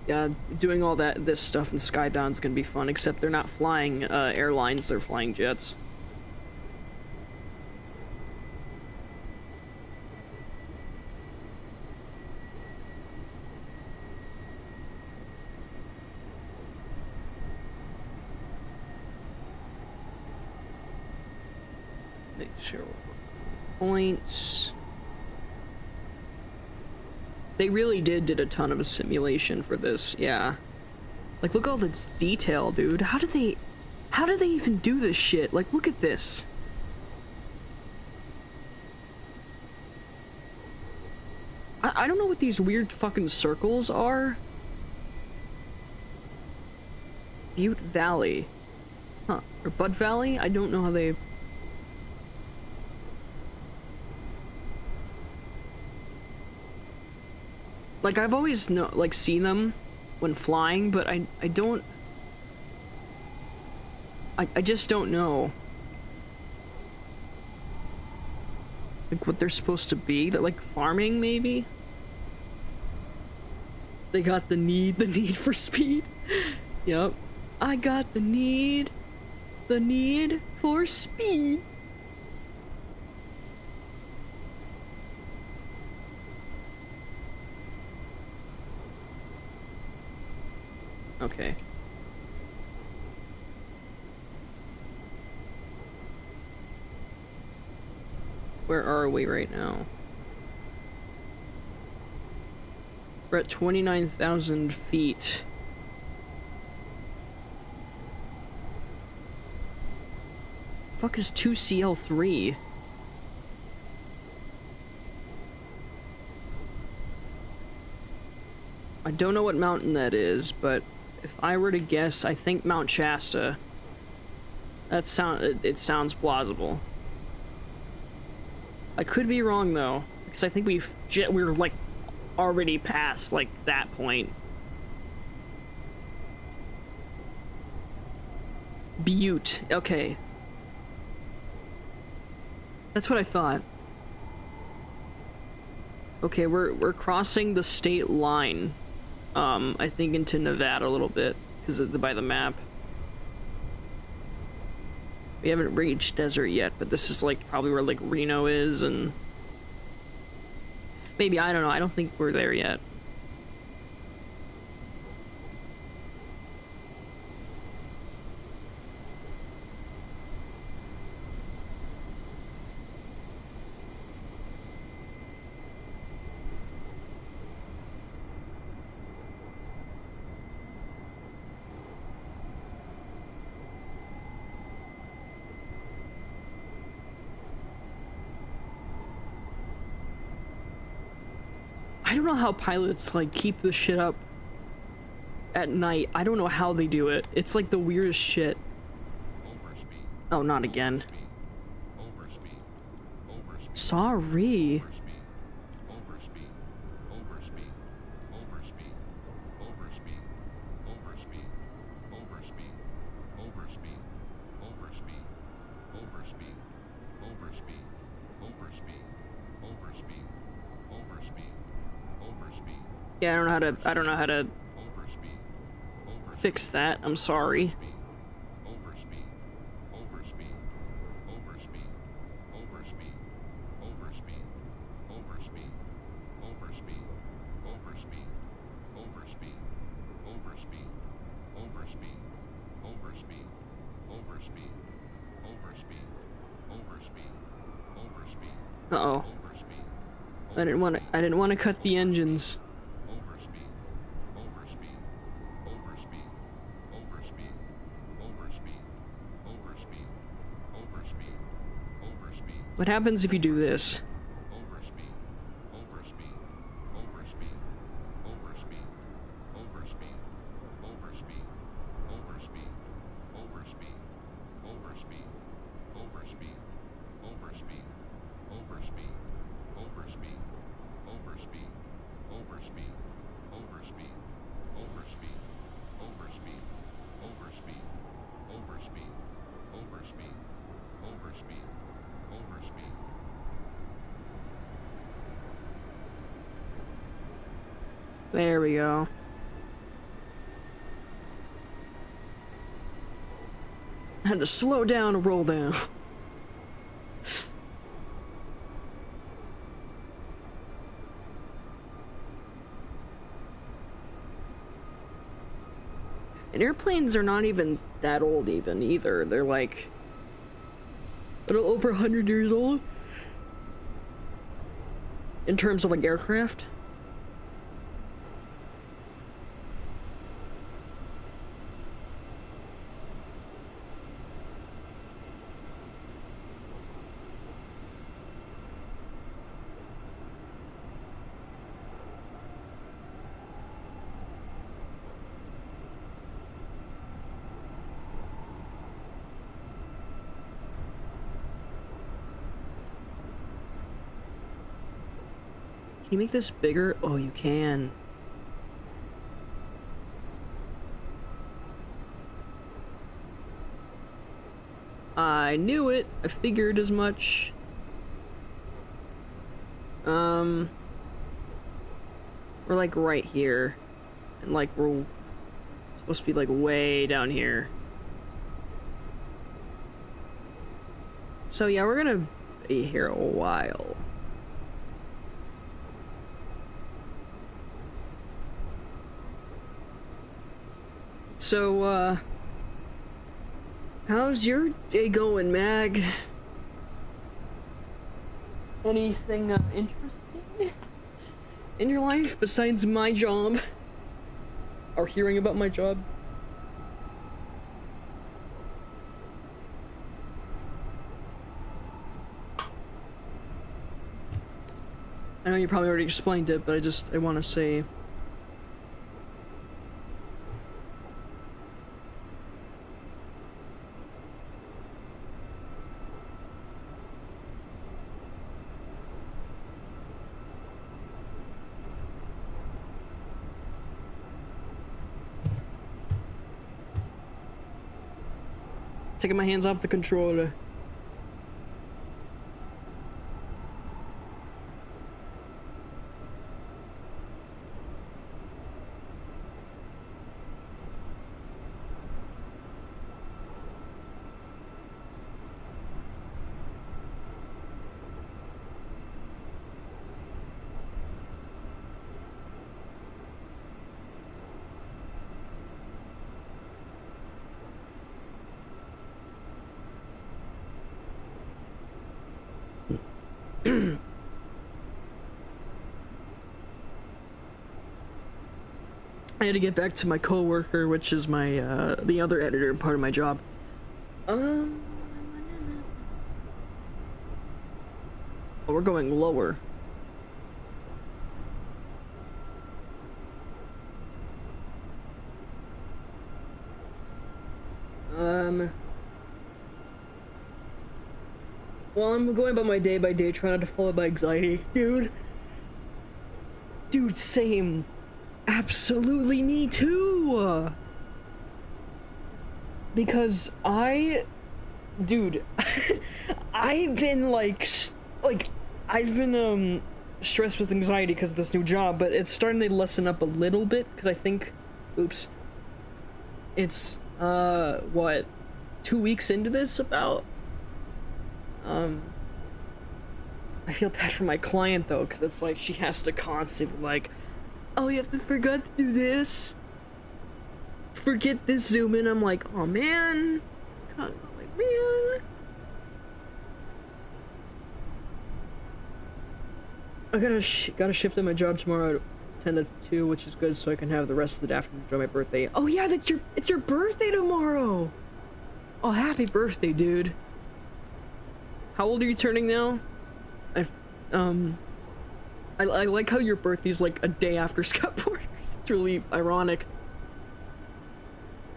Yeah, doing all this stuff in Skybound's gonna be fun, except they're not flying airlines, they're flying jets. Sure. Points. They really did a ton of a simulation for this, yeah. Like, look at all this detail, dude. How did they even do this shit? Like, look at this. I don't know what these weird fucking circles are. Butte Valley. Huh. Or Bud Valley? I don't know how they... Like, I've always seen them when flying, but I don't... I just don't know. Like, what they're supposed to be. They're like farming, maybe? They got the need for speed. Yep. I got the need for speed. Okay. Where are we right now? We're at 29,000 feet. Fuck is 2CL3? I don't know what mountain that is, but if I were to guess, I think Mount Shasta. It sounds plausible. I could be wrong though, because I think we're like already past like that point. Butte. Okay. That's what I thought. Okay, we're crossing the state line. I think into Nevada a little bit, because by the map. We haven't reached desert yet, but this is like probably where like Reno is, and maybe, I don't know, I don't think we're there yet. I don't know how pilots like keep this shit up at night. I don't know how they do it. It's like the weirdest shit. Oh, not again. Sorry. Yeah, I don't know how to fix that. I'm sorry. Uh-oh. I didn't want to cut the engines. What happens if you do this? There we go. I had to slow down and roll down. And airplanes are not even that old either. They're like a little over 100 years old in terms of like aircraft. Can you make this bigger? Oh, you can. I knew it. I figured as much. We're like right here. And like we're supposed to be like way down here. So yeah, we're gonna be here a while. So, how's your day going, Mag? Anything, interesting in your life besides my job? Or hearing about my job? I know you probably already explained it, but I want to say... Taking my hands off the controller. I had to get back to my coworker, which is my the other editor and part of my job. Oh, we're going lower. Well, I'm going about my day by day, trying not to follow my anxiety, dude. Dude, same. Absolutely me too! Because dude, I've been I've been stressed with anxiety because of this new job, but it's starting to lessen up a little bit, because I think, oops, it's, what, 2 weeks into this about? I feel bad for my client though, because it's like, she has to constantly like, oh, you have to forget to do this. Forget this zoom in. I'm like, oh man. God, I'm like, man. I gotta shift in my job tomorrow at 10 to 2, which is good, so I can have the rest of the afternoon enjoy my birthday. Oh yeah, it's your birthday tomorrow. Oh, happy birthday, dude. How old are you turning now? I like how your birthday's like a day after Scott Porter. It's really ironic.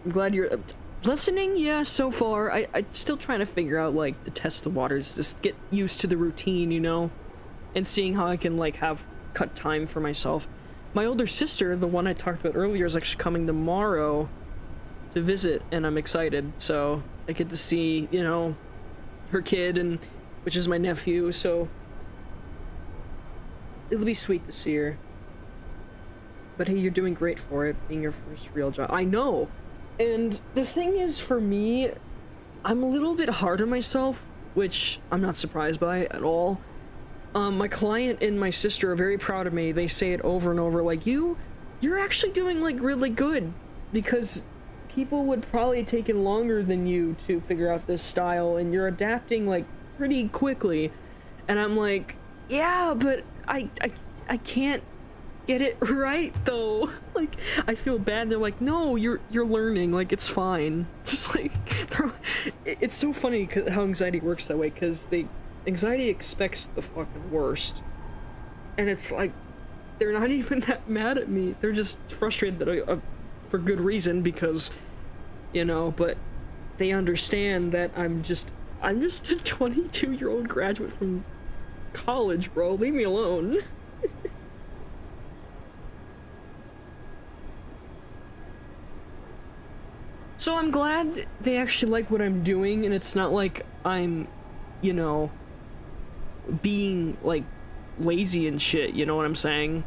I'm glad you're listening. Yeah, so far. I'm still trying to figure out like the test the waters, just get used to the routine, you know, and seeing how I can like cut time for myself. My older sister, the one I talked about earlier, is actually coming tomorrow to visit, and I'm excited. So I get to see, you know, her kid, and which is my nephew. So it'll be sweet to see her. But hey, you're doing great for it, being your first real job. I know! And the thing is, for me, I'm a little bit hard on myself, which I'm not surprised by at all. My client and my sister are very proud of me. They say it over and over, like, you're actually doing, like, really good. Because people would probably have taken longer than you to figure out this style, and you're adapting, like, pretty quickly. And I'm like, yeah, but I can't get it right though. Like, I feel bad. They're like, no, you're learning, like, it's fine. Just like, it's so funny how anxiety works that way, because anxiety expects the fucking worst, and it's like, they're not even that mad at me. They're just frustrated that for good reason, because, you know, but they understand that I'm just a 22-year-old graduate from college, bro. Leave me alone. So I'm glad they actually like what I'm doing, and it's not like I'm, you know, being, like, lazy and shit, you know what I'm saying?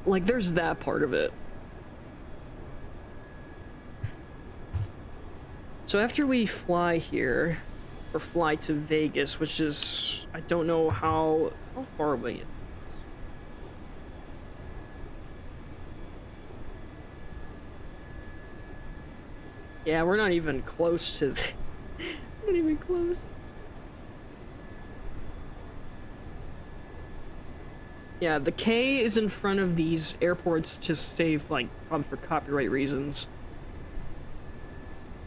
Like, there's that part of it. So after we fly here, or fly to Vegas, which is, I don't know how far away it is. Yeah, we're not even close to not even close. Yeah, the K is in front of these airports to save, like, probably for copyright reasons.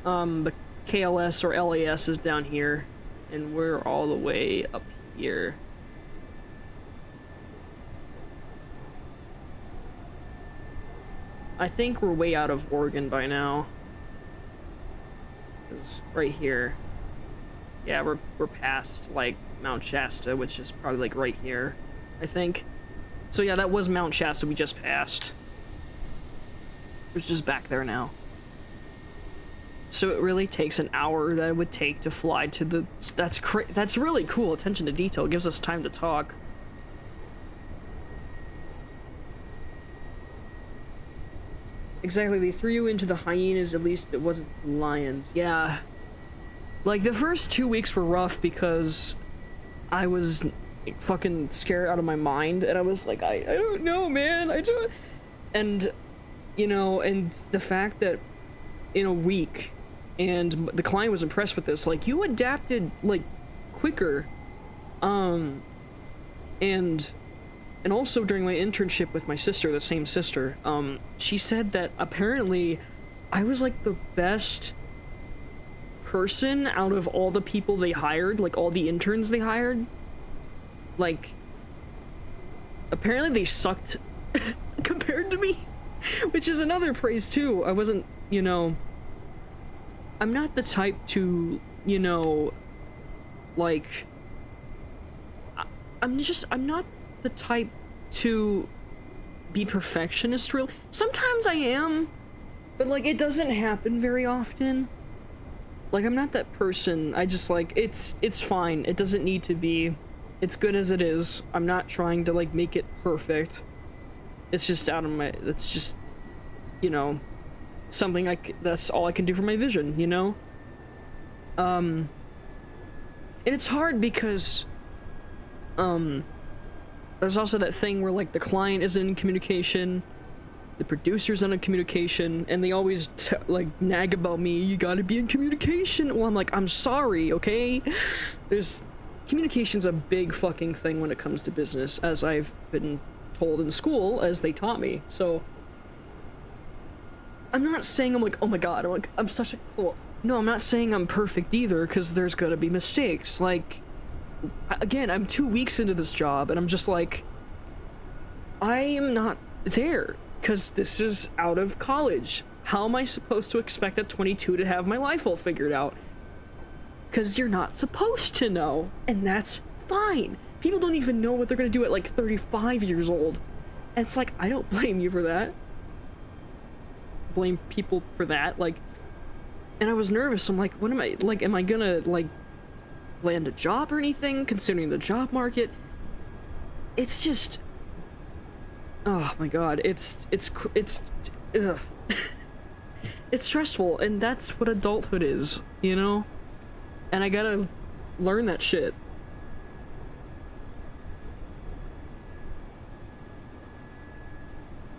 The KLS or LAS is down here, and we're all the way up here. I think we're way out of Oregon by now. 'Cause right here. Yeah, we're past, like, Mount Shasta, which is probably, like, right here, I think. So yeah, that was Mount Shasta we just passed. It's just back there now. So it really takes an hour that it would take to fly to the... That's really cool. Attention to detail. It gives us time to talk. Exactly, they threw you into the hyenas, at least it wasn't lions. Yeah. Like, the first 2 weeks were rough because I was fucking scared out of my mind, and I was like, I don't know, man, and, you know, and the fact that in a week, and the client was impressed with this, like, you adapted, like, quicker, and also during my internship with my sister, the same sister, she said that apparently I was like the best person out of all the people they hired, like all the interns they hired. Like, apparently they sucked compared to me, which is another praise too. I wasn't, you know, I'm not the type to, you know, like, I'm not the type to be perfectionist, really. Sometimes I am, but like it doesn't happen very often. Like, I'm not that person. I just like it's fine. It doesn't need to be. It's good as it is. I'm not trying to like make it perfect. It's just out of my, that's just, you know, something that's all I can do for my vision, you know? And it's hard because there's also that thing where, like, the client isn't in communication, the producer's not in communication, and they always, like, nag about me, you gotta be in communication. Well, I'm like, I'm sorry, okay? Communication's a big fucking thing when it comes to business, as I've been told in school, as they taught me, so... I'm not saying I'm like, oh my god, I'm such a cool... No, I'm not saying I'm perfect either, because there's gonna be mistakes, like... Again, I'm 2 weeks into this job, and I'm just like, I am not there, because this is out of college. How am I supposed to expect at 22 to have my life all figured out? Because you're not supposed to know, and that's fine. People don't even know what they're going to do at, like, 35 years old. And it's like, I don't blame you for that. Blame people for that, like... And I was nervous, I'm like, what am I, like, am I gonna, like... land a job or anything, considering the job market? It's just, oh my god, it's ugh. It's stressful, and that's what adulthood is, you know? And I gotta learn that shit.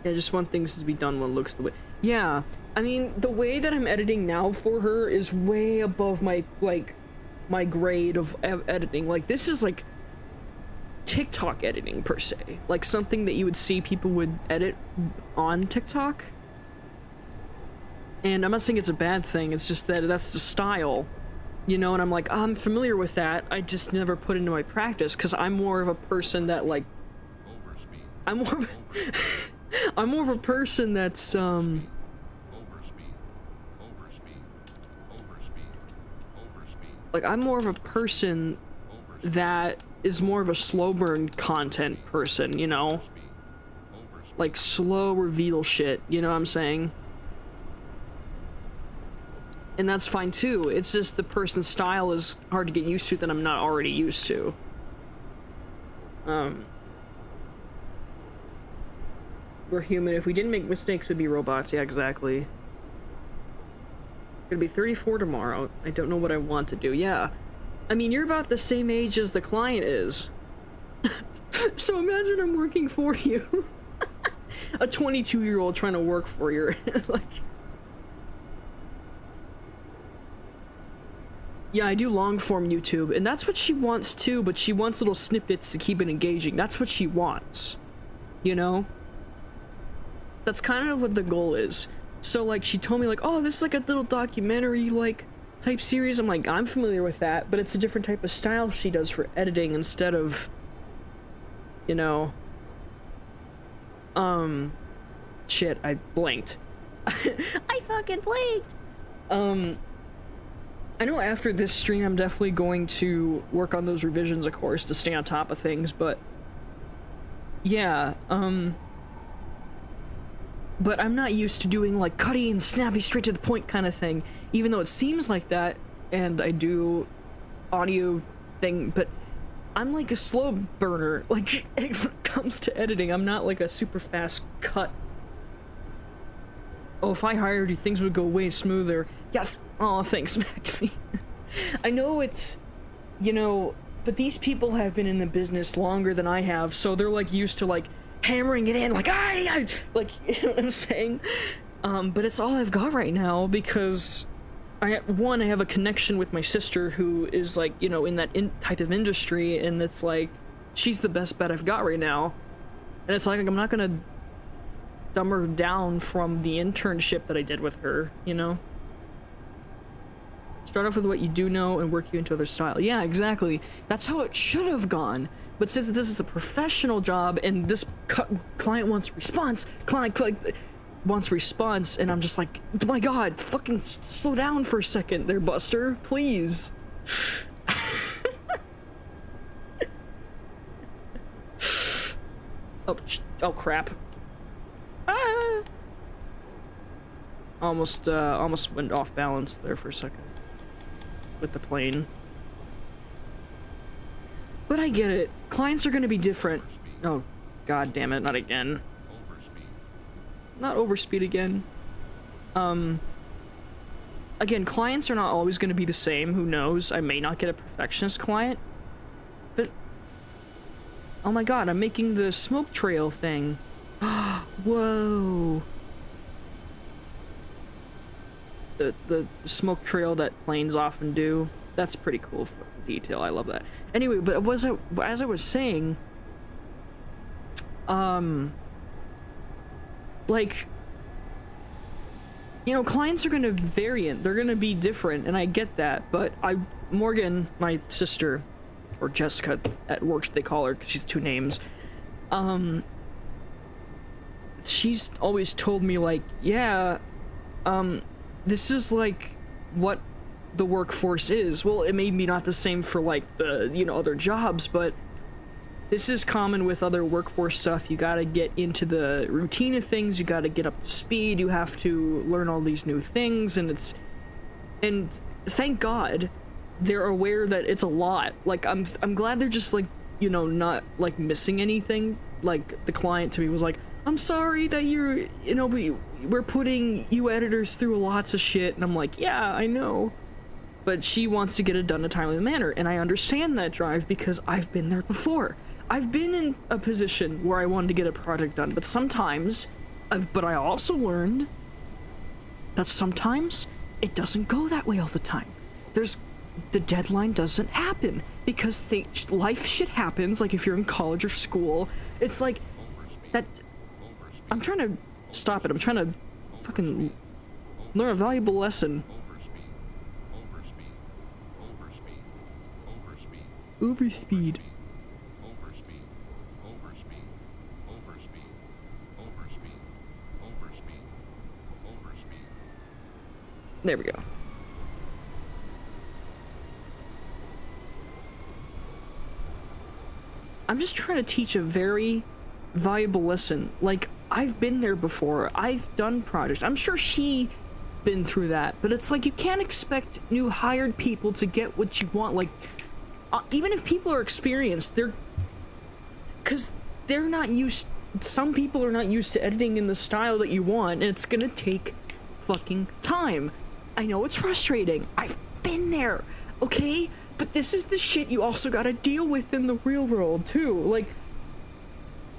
I just want things to be done when it looks the way. Yeah, I mean, the way that I'm editing now for her is way above my, like, my grade of editing. Like, this is like TikTok editing per se, like something that you would see people would edit on TikTok. And I'm not saying it's a bad thing, it's just that that's the style, you know? And I'm like, I'm familiar with that, I just never put into my practice because I'm more of a person that, like, I'm more of a person that's like, I'm more of a person that is more of a slow burn content person, you know? Like, slow reveal shit, you know what I'm saying? And that's fine too, it's just the person's style is hard to get used to that I'm not already used to. We're human, if we didn't make mistakes we'd be robots, yeah, exactly. Gonna be 34 tomorrow. I don't know what I want to do. Yeah. I mean, you're about the same age as the client is. So imagine I'm working for you. A 22-year-old trying to work for you. Like... Yeah, I do long-form YouTube, and that's what she wants too, but she wants little snippets to keep it engaging. That's what she wants. You know? That's kind of what the goal is. So, like, she told me, like, oh, this is like a little documentary, like, type series. I'm like, I'm familiar with that, but it's a different type of style she does for editing instead of, you know, shit, I blinked. I fucking blinked! I know after this stream I'm definitely going to work on those revisions, of course, to stay on top of things, but, yeah, but I'm not used to doing like cutty and snappy, straight to the point kind of thing, even though it seems like that, and I do audio thing, but I'm like a slow burner. Like, when it comes to editing, I'm not like a super fast cut. Oh, if I hired you, things would go way smoother. Yeah, oh, thanks, Mac. I know it's, you know, but these people have been in the business longer than I have, so they're like used to like hammering it in, like, like, you know what I'm saying? But it's all I've got right now because I have a connection with my sister who is like, you know, in that type of industry, and it's like, she's the best bet I've got right now. And it's like, I'm not gonna dumb her down from the internship that I did with her, you know? Start off with what you do know and work you into other style. Yeah, exactly. That's how it should have gone. But since this is a professional job and this client wants response, client wants response, and I'm just like, oh my god, fucking slow down for a second there, Buster, please. Oh crap. Ah! Almost went off balance there for a second with the plane. But I get it. Clients are gonna be different. Oh, god damn it, not again. Not overspeed again. Again, clients are not always gonna be the same, who knows? I may not get a perfectionist client. But, oh my god, I'm making the smoke trail thing. Whoa. The smoke trail that planes often do. That's pretty cool for detail. I love that. Anyway, but as I was saying, like, you know, clients are gonna variant. They're gonna be different, and I get that. But Morgan, my sister, or Jessica at work, they call her because she's two names. She's always told me like, yeah, this is like what the workforce is. Well, it may be not the same for like the, you know, other jobs, but this is common with other workforce stuff. You gotta get into the routine of things, you gotta get up to speed, you have to learn all these new things, and thank God they're aware that it's a lot. Like, I'm glad they're just like, you know, not like missing anything. Like, the client to me was like, I'm sorry that you're, you know, we're putting you editors through lots of shit, and I'm like, yeah, I know. But she wants to get it done in a timely manner, and I understand that drive because I've been there before. I've been in a position where I wanted to get a project done, but sometimes, but I also learned that sometimes it doesn't go that way all the time. The deadline doesn't happen because life shit happens, like if you're in college or school, it's like, that, I'm trying to stop it, I'm trying to fucking learn a valuable lesson. Overspeed. There we go. I'm just trying to teach a very valuable lesson. Like, I've been there before. I've done projects. I'm sure she been through that. But it's like, you can't expect new hired people to get what you want. Like, even if people are experienced, because they're not used, some people are not used to editing in the style that you want, and it's gonna take fucking time. I know it's frustrating. I've been there, okay? But this is the shit you also gotta deal with in the real world, too. Like,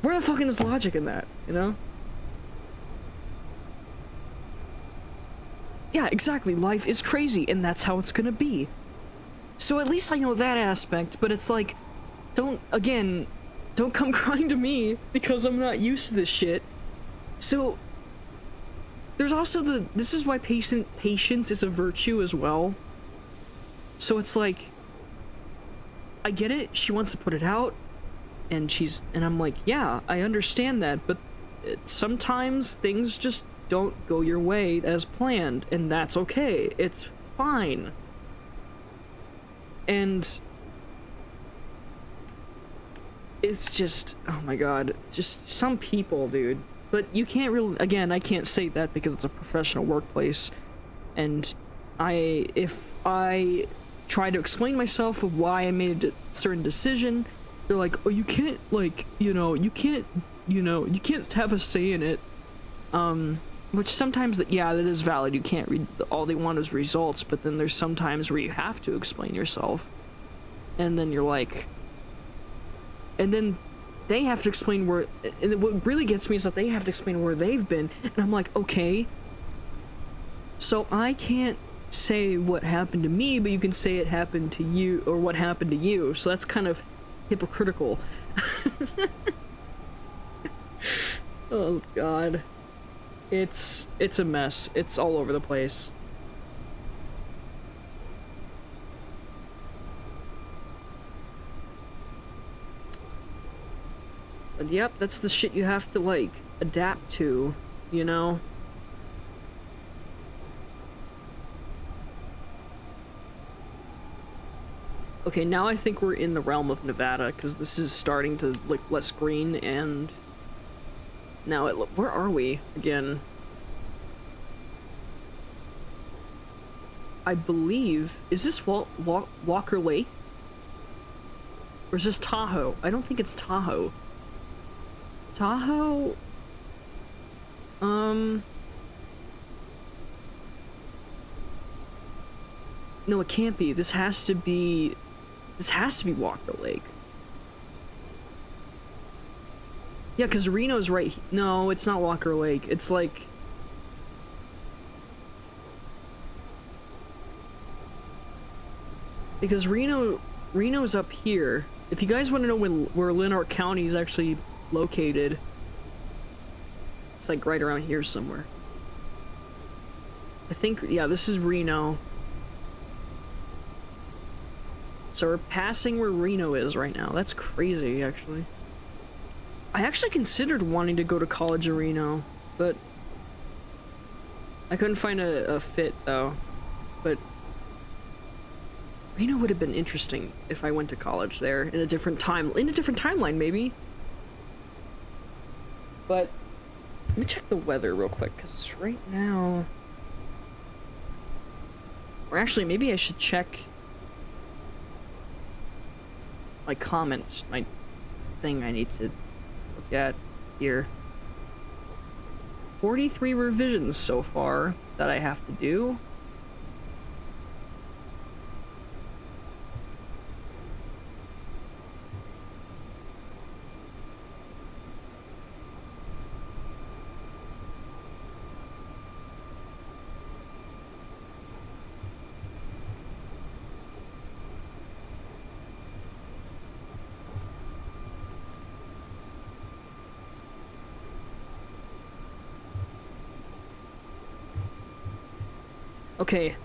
where the fuck is logic in that, you know? Yeah, exactly. Life is crazy, and that's how it's gonna be. So at least I know that aspect, but it's like, don't come crying to me because I'm not used to this shit. So, there's also this is why patience is a virtue as well. So it's like, I get it, she wants to put it out, and I'm like, yeah, I understand that, but sometimes things just don't go your way as planned, and that's okay, it's fine. And it's just, oh my god, just some people, dude, But you can't really, again, I can't say that because it's a professional workplace, and if I try to explain myself of why I made a certain decision, they're like, oh, you can't, like, you can't have a say in it. Which sometimes, yeah, that is valid. You can't read, all they want is results, but then there's some times where you have to explain yourself. And then you're like, and then they have to explain where, and what really gets me is that they have to explain where they've been, and I'm like, okay, so I can't say what happened to me, but you can say it happened to you, or what happened to you, so that's kind of hypocritical. Oh god. It's a mess. It's all over the place. But yep, that's the shit you have to, like, adapt to, you know? Okay, now I think we're in the realm of Nevada, because this is starting to look less green, and now where are we again? I believe, is this Walker Lake? Or is this Tahoe? I don't think it's Tahoe. Tahoe? No, it can't be. This has to be Walker Lake. Yeah, because Reno's right. No, it's not Walker Lake. It's like... Because Reno's up here. If you guys want to know where Lanark County is actually located, it's like right around here somewhere. I think, yeah, this is Reno. So we're passing where Reno is right now. That's crazy, actually. I actually considered wanting to go to college in Reno, but I couldn't find a fit, though. But Reno would have been interesting if I went to college there in a different timeline, maybe. But let me check the weather real quick, because right now... Or actually, maybe I should check my comments, my thing I need to look at here. 43 revisions so far that I have to do. Okay,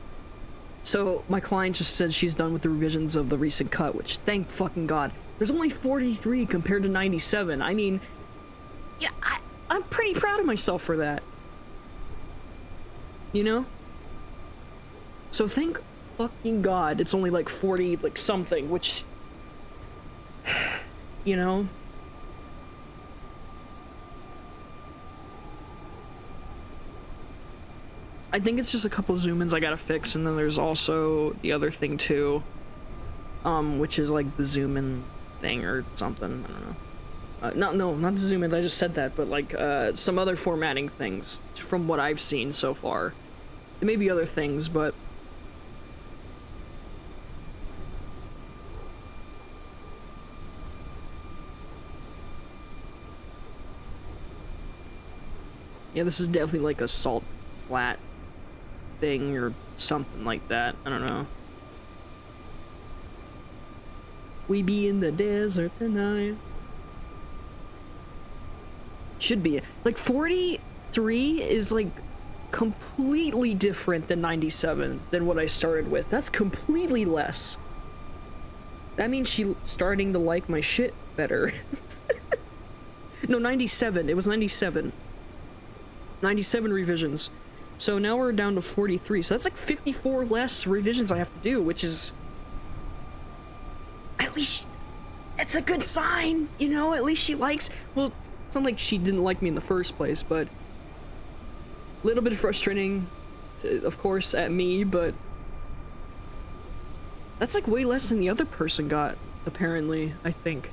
so my client just said she's done with the revisions of the recent cut, which, thank fucking god. There's only 43 compared to 97. I mean, yeah, I'm pretty proud of myself for that. You know? So thank fucking god it's only like 40, like something, which, you know? I think it's just a couple zoom-ins I gotta fix, and then there's also the other thing too, which is like the zoom-in thing or something, I don't know. No, not the zoom-ins, I just said that, but like, some other formatting things from what I've seen so far. There may be other things, but... Yeah, this is definitely like a salt flat thing or something like that. I don't know. We be in the desert tonight. Should be. Like 43 is like completely different than 97 than what I started with. That's completely less. That means she's starting to like my shit better. No, 97. It was 97. 97 revisions. So now we're down to 43. So that's like 54 less revisions I have to do, which is... At least... It's a good sign, you know? At least she likes... Well, It's not like she didn't like me in the first place, but a little bit frustrating, of course, at me, but that's like way less than the other person got, apparently, I think.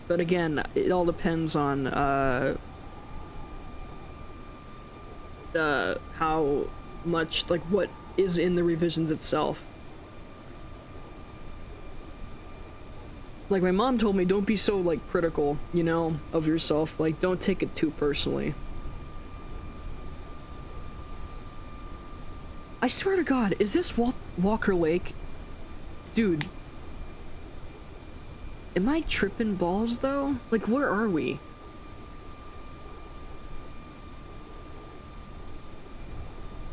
But again, it all depends on, how much, like, what is in the revisions itself. Like, my mom told me, don't be so, like, critical, you know, of yourself. Like, don't take it too personally. I swear to God, is this Walker Lake? Dude. Am I tripping balls, though? Like, where are we?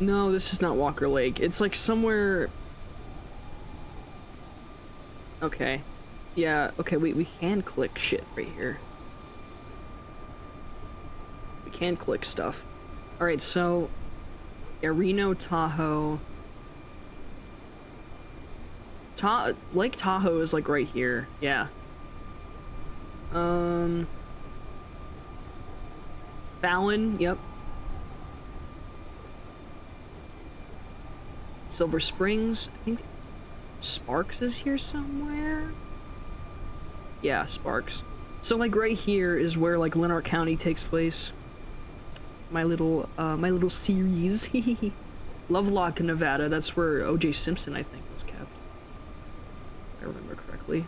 No, this is not Walker Lake. It's, like, somewhere... Okay. Yeah, okay, we can click shit right here. We can click stuff. Alright, so... Yeah, Reno, Tahoe... Lake Tahoe is, like, right here. Yeah. Fallon, yep. Silver Springs, I think Sparks is here somewhere? Yeah, Sparks. So, like, right here is where, like, Leonard County takes place. My little series. Lovelock, Nevada, that's where O.J. Simpson, I think, was kept. If I remember correctly.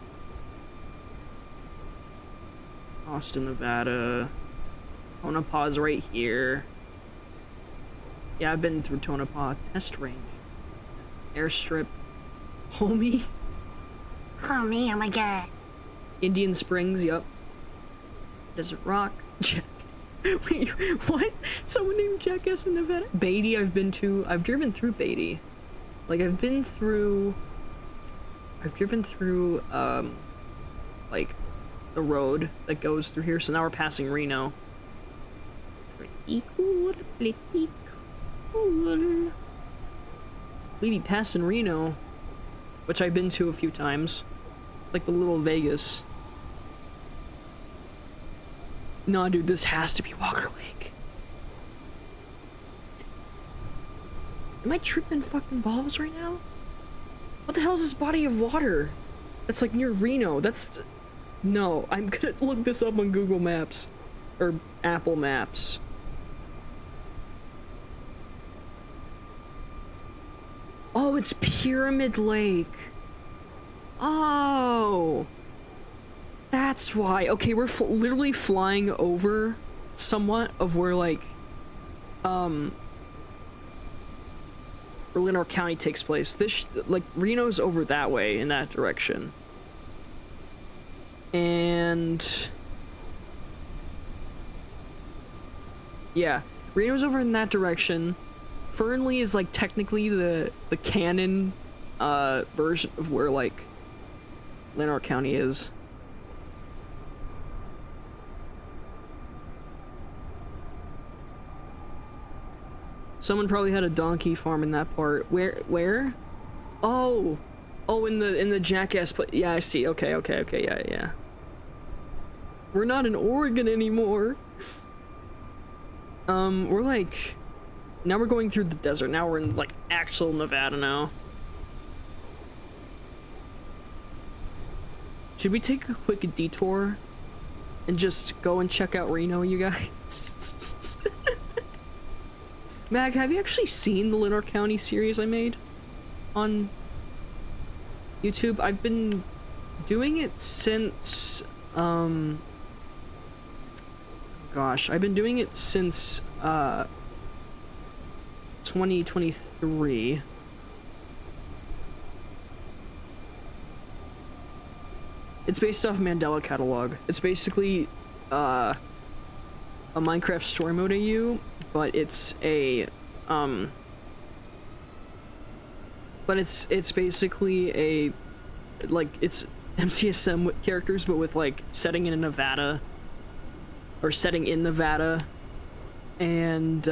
Austin, Nevada. Tonopah's right here. Yeah, I've been through Tonopah. Test range. Airstrip. Homie. Homie, oh my god. Indian Springs, yup. Desert Rock. Jack. Wait, what? Someone named Jackass in Nevada? Beatty, I've driven through Beatty. Like, I've driven through, like, the road that goes through here, so now we're passing Reno. Pretty cool. We be passing Reno, which I've been to a few times. It's like the little Vegas. No, dude, this has to be Walker Lake. Am I tripping fucking balls right now? What the hell is this body of water? That's like near Reno. No, I'm gonna look this up on Google Maps. Or Apple Maps. Oh, it's Pyramid Lake. Oh. That's why. Okay, we're literally flying over somewhat of where, like, where Leonard County takes place. Like, Reno's over that way, in that direction. And... yeah, Reno's over in that direction. Fernley is, like, technically the canon, version of where, like, Leonard County is. Someone probably had a donkey farm in that part. Where? Oh, in the Jackass place. Yeah, I see. Okay, yeah. We're not in Oregon anymore. We're like, now we're going through the desert. Now we're in, like, actual Nevada now. Should we take a quick detour and just go and check out Reno, you guys? Mag, have you actually seen the Leonard County series I made on YouTube? I've been doing it since, gosh, I've been doing it since, 2023. It's based off Mandela Catalog. It's basically, a Minecraft story mode AU, but it's a, but it's basically a, like, it's MCSM with characters, but with, like, setting in Nevada, or setting in Nevada, and,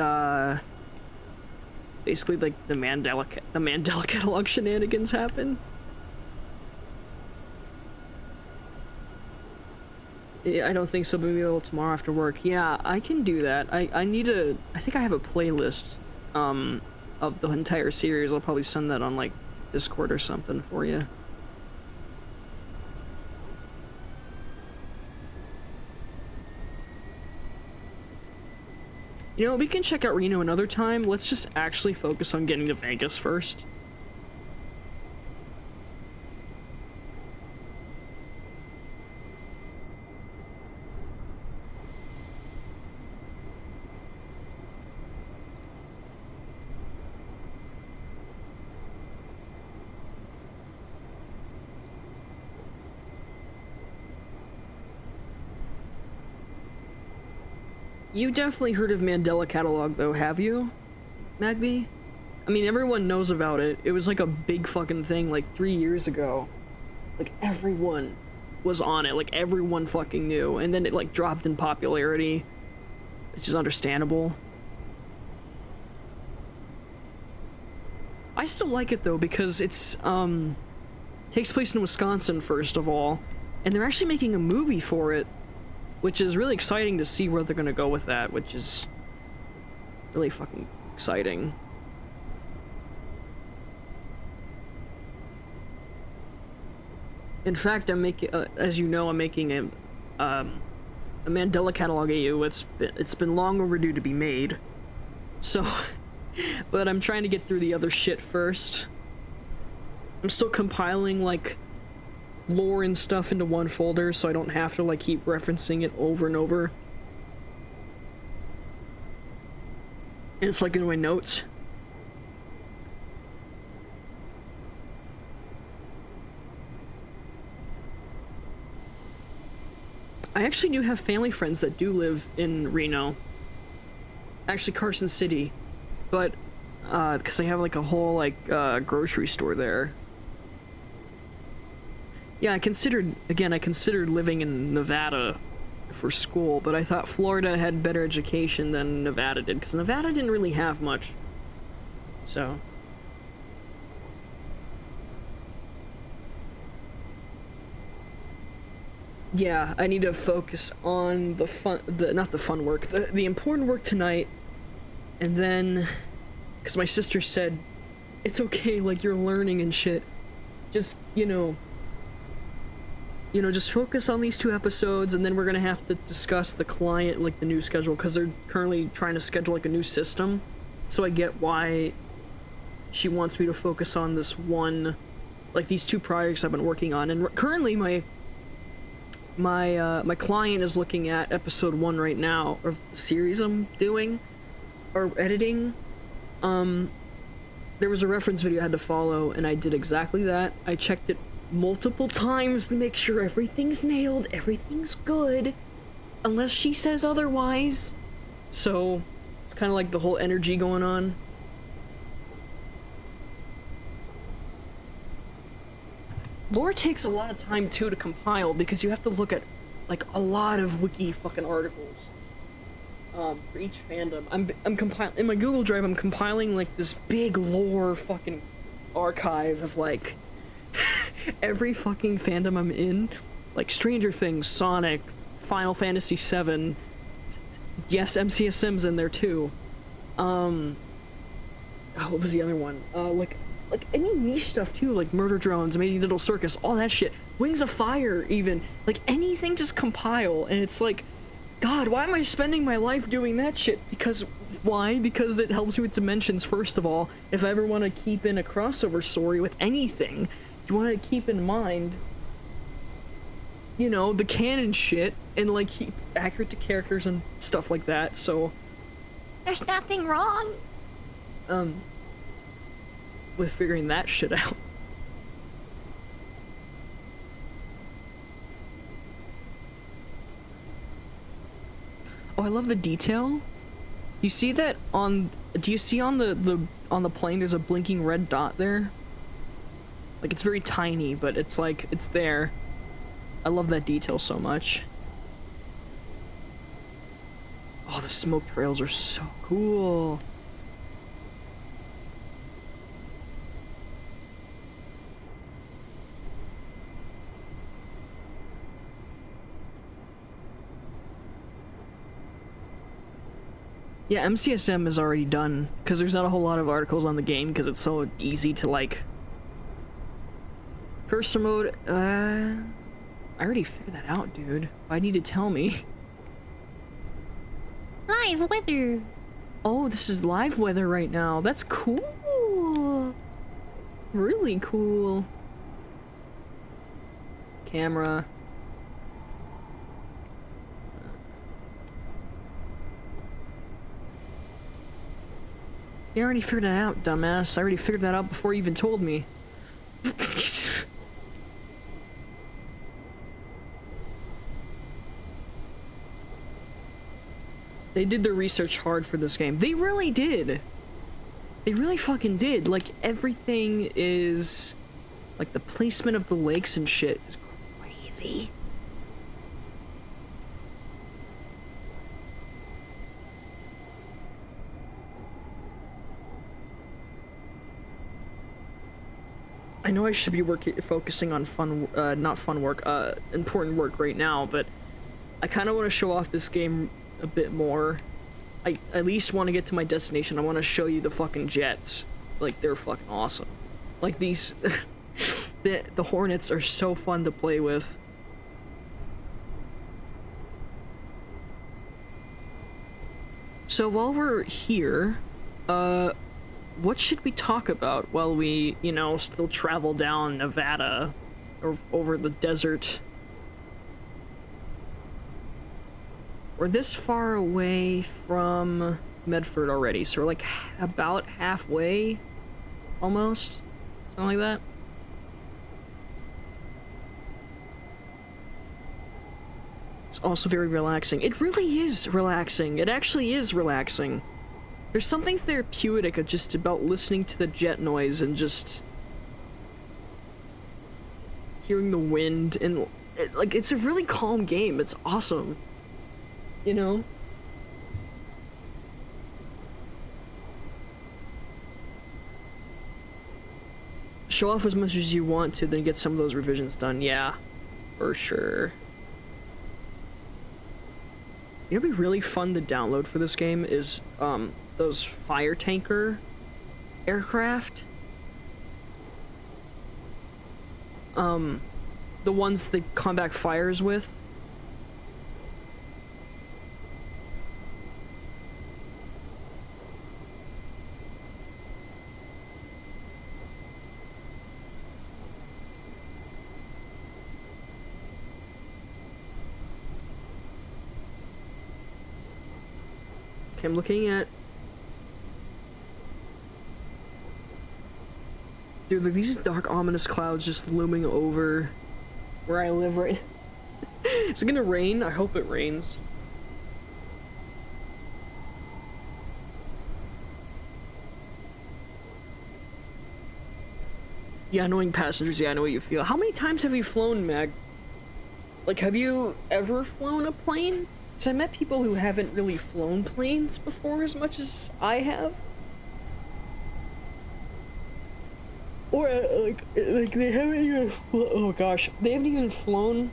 basically, like, the Mandela Catalog shenanigans happen. I don't think so, but maybe tomorrow after work. Yeah, I can do that. I need a... I think I have a playlist, of the entire series. I'll probably send that on, like, Discord or something for you. You know, we can check out Reno another time. Let's just actually focus on getting to Vegas first. You definitely heard of Mandela Catalog, though, have you, Magby? I mean, everyone knows about it. It was like a big fucking thing, like, 3 years ago. Like, everyone was on it. Like, everyone fucking knew. And then it, like, dropped in popularity, which is understandable. I still like it, though, because it's, takes place in Wisconsin, first of all. And they're actually making a movie for it, which is really exciting to see where they're gonna go with that, which is really fucking exciting. In fact, I'm making, as you know, I'm making a Mandela Catalog AU. It's been long overdue to be made. So, but I'm trying to get through the other shit first. I'm still compiling, like, lore and stuff into one folder so I don't have to, like, keep referencing it over and over. And it's like in my notes. I actually do have family friends that do live in Reno. Actually, Carson City. But, because I have, like, a whole, like, grocery store there. Yeah, I considered living in Nevada for school, but I thought Florida had better education than Nevada did, because Nevada didn't really have much. So. Yeah, I need to focus on not the fun work, the important work tonight, and then, because my sister said, it's okay, like, you're learning and shit. Just, just focus on these 2 episodes, and then we're gonna have to discuss the client, like, the new schedule, because they're currently trying to schedule, like, a new system. So I get why she wants me to focus on this one, like, these 2 projects I've been working on. And currently my client is looking at episode 1 right now, of the series I'm doing, or editing. There was a reference video I had to follow, and I did exactly that. I checked it multiple times to make sure everything's nailed, everything's good, unless she says otherwise. So, it's kind of like the whole energy going on. Lore takes a lot of time, too, to compile, because you have to look at, like, a lot of wiki fucking articles. For each fandom. I'm compiling, in my Google Drive, I'm compiling, like, this big lore fucking archive of, like, every fucking fandom I'm in. Like, Stranger Things, Sonic, Final Fantasy VII, yes, MCSM's in there, too. Oh, what was the other one? Like any niche stuff too, like Murder Drones, Amazing Little Circus, all that shit. Wings of Fire, even. Like, anything just compile, and it's like, God, why am I spending my life doing that shit? Because, why? Because it helps me with dimensions, first of all. If I ever want to keep in a crossover story with anything, you want to keep in mind, the canon shit, and, like, keep accurate to characters and stuff like that, so... There's nothing wrong. With figuring that shit out. Oh, I love the detail. You see that on... Do you see on the plane there's a blinking red dot there? Like, it's very tiny, but it's like, it's there. I love that detail so much. Oh, the smoke trails are so cool. Yeah, MCSM is already done, because there's not a whole lot of articles on the game, because it's so easy to, like... Cursor mode, I already figured that out, dude. Why need to tell me? Live weather. Oh, this is live weather right now. That's cool. Really cool. Camera. You already figured that out, dumbass. I already figured that out before you even told me. They did their research hard for this game. They really did. They really fucking did. Like, everything is... Like, the placement of the lakes and shit is crazy. I know I should be focusing on fun, not fun work, important work right now, but I kind of want to show off this game a bit more. I at least want to get to my destination. I want to show you the fucking jets. Like, they're fucking awesome. Like, these... the Hornets are so fun to play with. So while we're here, what should we talk about while we, you know, still travel down Nevada or over the desert? We're this far away from Medford already, so we're like about halfway, almost, something like that. It's also very relaxing. It really is relaxing. It actually is relaxing. There's something therapeutic just about listening to the jet noise and just hearing the wind, and like, it's a really calm game. It's awesome. You know? Show off as much as you want to, then get some of those revisions done. Yeah, for sure. You know what'd be really fun to download for this game is, those fire tanker aircraft. The ones that combat fires with. Okay, I'm looking at... Dude, like, these dark, ominous clouds just looming over where I live right now. Is it gonna rain? I hope it rains. Yeah, annoying passengers, yeah, I know what you feel. How many times have you flown, Meg? Like, have you ever flown a plane? Because I met people who haven't really flown planes before as much as I have. Or, like they haven't even, oh gosh, they haven't even flown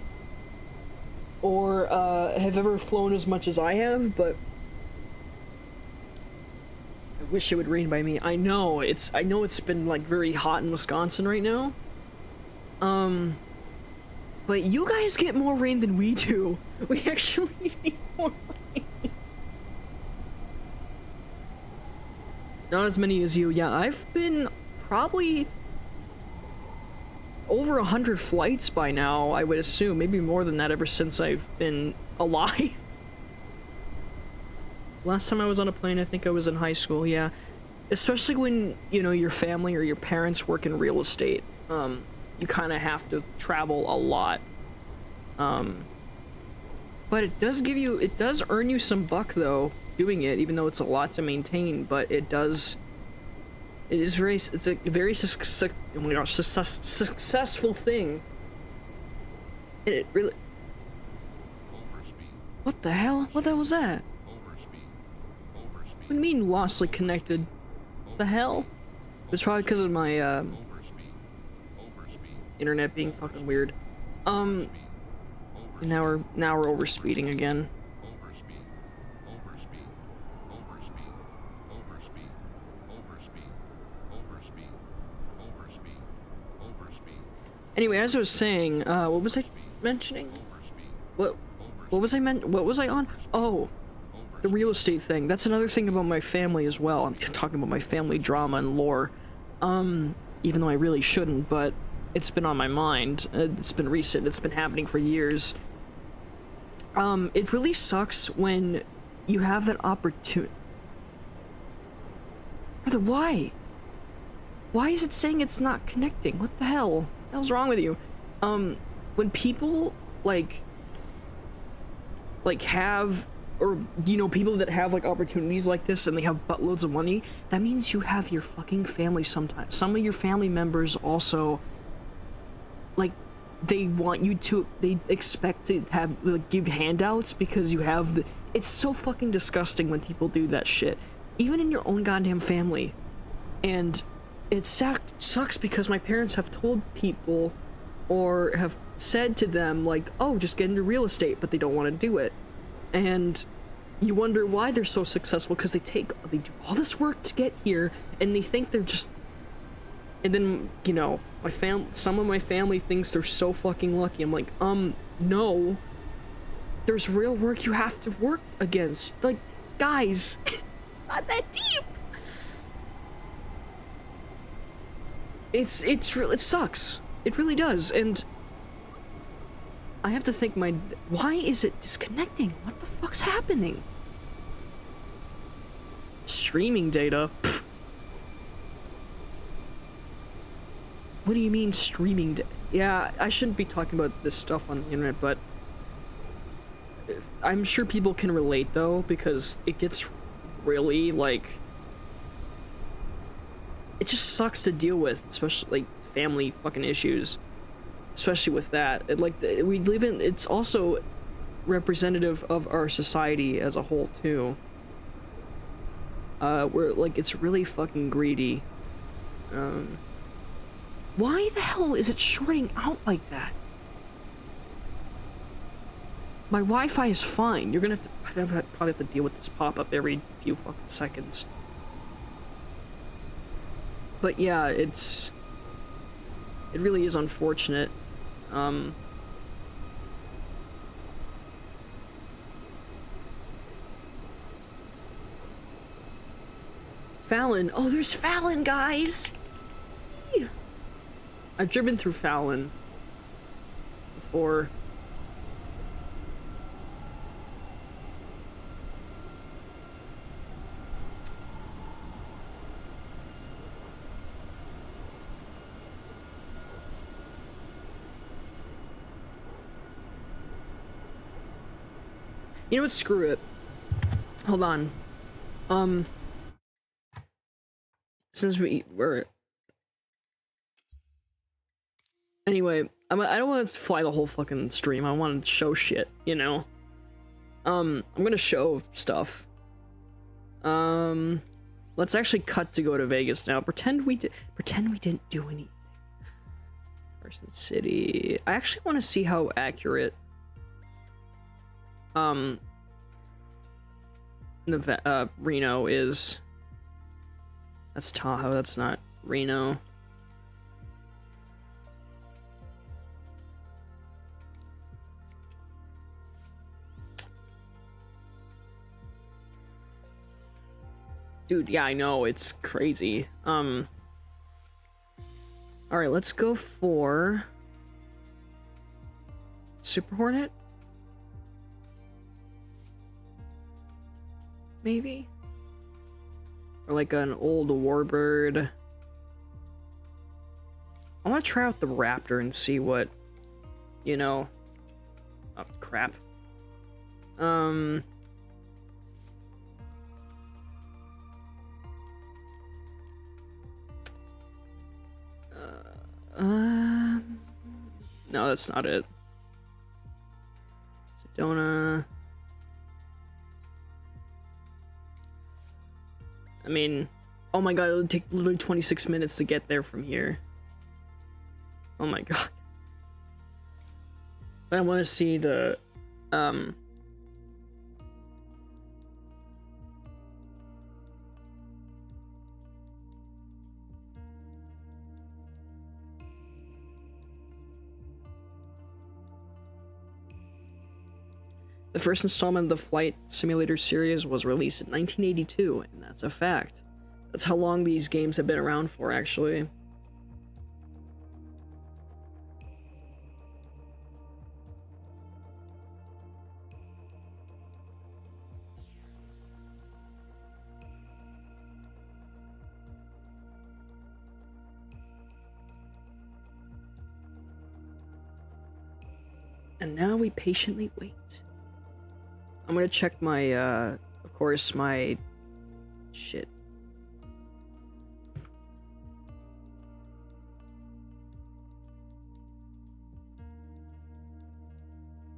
or, have ever flown as much as I have, but I wish it would rain by me. I know it's been, like, very hot in Wisconsin right now. But you guys get more rain than we do. We actually need more rain. Not as many as you. Yeah, I've been probably over 100 flights by now, I would assume. Maybe more than that ever since I've been alive. Last time I was on a plane, I think I was in high school, yeah. Especially when, you know, your family or your parents work in real estate. You kind of have to travel a lot. But it does earn you some buck, though, doing it, even though it's a lot to maintain, but it's a very oh my gosh, successful thing. And it really... What the hell? What the hell was that? What do you mean lostly connected? The hell? It's probably because of my, internet being fucking weird. Now we're overspeeding again. Anyway, as I was saying, what was I mentioning? What was I what was I on? Oh, the real estate thing. That's another thing about my family as well. I'm talking about my family drama and lore. Even though I really shouldn't, but it's been on my mind. It's been recent. It's been happening for years. It really sucks when you have that opportunity. Brother, why? Why is it saying it's not connecting? What the hell? What the hell's wrong with you? When people, like have, or, you know, people that have, like, opportunities like this and they have buttloads of money, that means you have your fucking family sometimes. Some of your family members also, like, they want you to, they expect to have, like, give handouts because you have the, it's so fucking disgusting when people do that shit. Even in your own goddamn family. And it sucks because my parents have told people, or have said to them, like, oh, just get into real estate, but they don't want to do it. And you wonder why they're so successful, because they do all this work to get here, and they think they're just, and then, you know, some of my family thinks they're so fucking lucky. I'm like, no. There's real work you have to work against. Like, guys, it's not that deep. It sucks. It really does, and I have to think why is it disconnecting? What the fuck's happening? Streaming data? Pfft. What do you mean streaming data? Yeah, I shouldn't be talking about this stuff on the internet, but I'm sure people can relate though, because it gets really, like, it just sucks to deal with, especially, like, family fucking issues. Especially with that. We live in, it's also representative of our society as a whole, too. Where, like, it's really fucking greedy. Why the hell is it shorting out like that? My Wi-Fi is fine. You're gonna probably have to deal with this pop-up every few fucking seconds. But yeah, it really is unfortunate. Fallon. Oh, there's Fallon, guys! I've driven through Fallon before. You know what? Screw it. Hold on. Since we're... Anyway, I don't want to fly the whole fucking stream. I want to show shit, you know? I'm gonna show stuff. Let's actually cut to go to Vegas now. Pretend we didn't do anything. Carson City. I actually want to see how accurate Reno is. That's Tahoe, that's not Reno. Dude, yeah, I know, it's crazy. Alright, let's go for Super Hornet? Maybe? Or like an old warbird. I want to try out the Raptor and see what, you know. Oh, crap. No, that's not it. Sedona. I mean, oh my god, it would take literally 26 minutes to get there from here. Oh my god. But I want to see the, The first installment of the Flight Simulator series was released in 1982, and that's a fact. That's how long these games have been around for, actually. And now we patiently wait. I'm gonna check my, of course, my shit.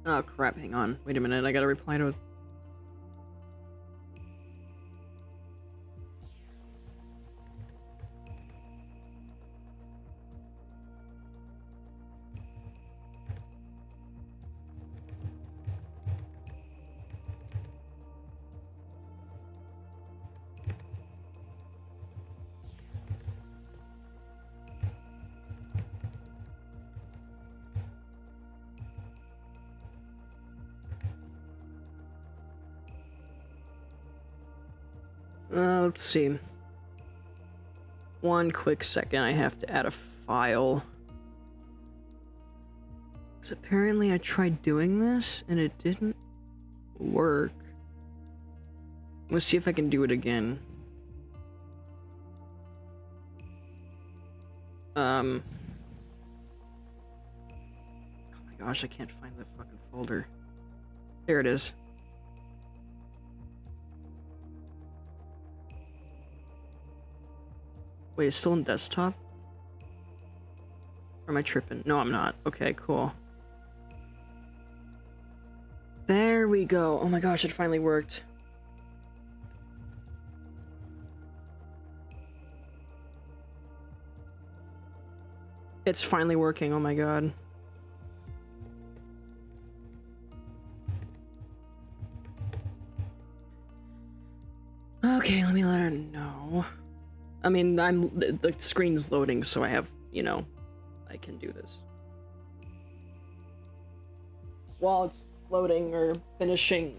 Oh crap, hang on. Wait a minute, I gotta reply to it. Let's see. One quick second, I have to add a file. Because apparently I tried doing this and it didn't work. Let's see if I can do it again. Oh my gosh, I can't find the fucking folder. There it is. Wait, it's still in desktop? Or am I tripping? No, I'm not. Okay, cool. There we go. Oh my gosh, it finally worked. It's finally working, oh my god. Okay, let me let her know. I mean, the screen's loading, so I have, you know, I can do this. While it's loading or finishing.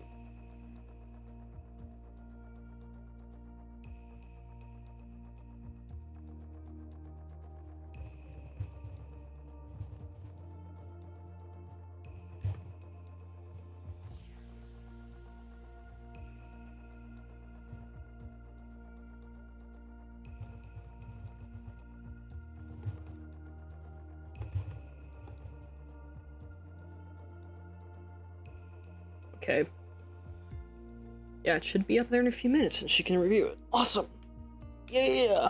Okay. Yeah, it should be up there in a few minutes and she can review it. Awesome! Yeah!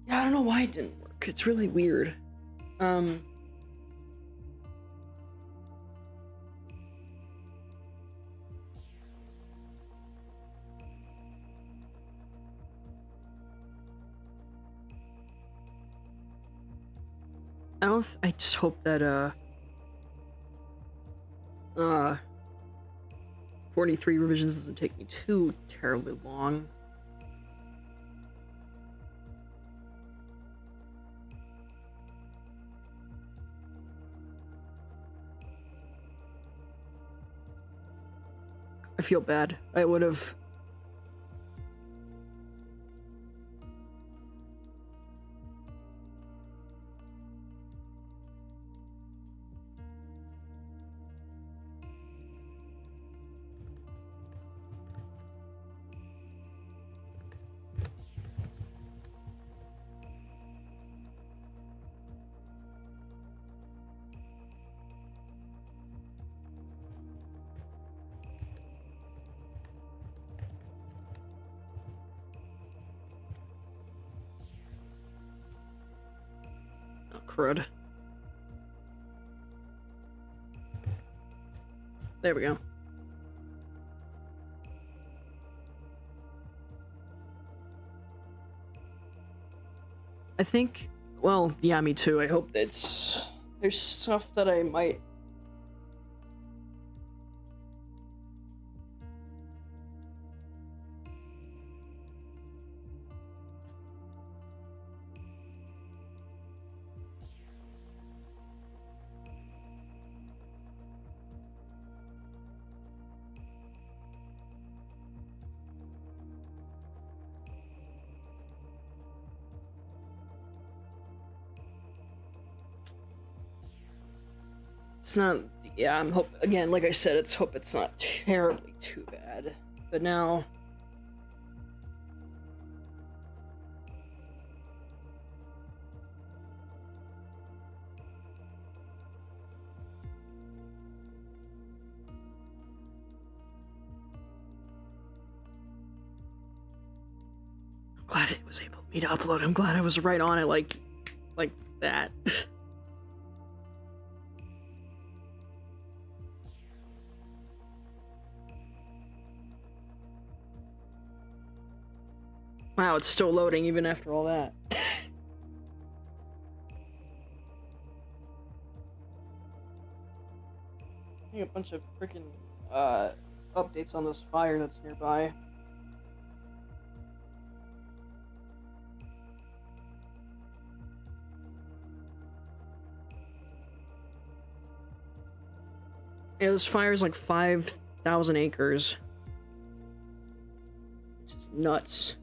Yeah, I don't know why it didn't work. It's really weird. I just hope that, 43 revisions doesn't take me too terribly long. I feel bad. I would have... Oh, crud. There we go. I think... Well, yeah, me too. I hope it's... There's stuff that I might... It's not. Yeah, I'm hope again. Like I said, hope it's not terribly too bad. But now. I'm glad it was able me to upload. I'm glad I was right on it like that. Wow, it's still loading even after all that. A bunch of freaking updates on this fire that's nearby. Yeah, this fire is like 5,000 acres. Which is nuts.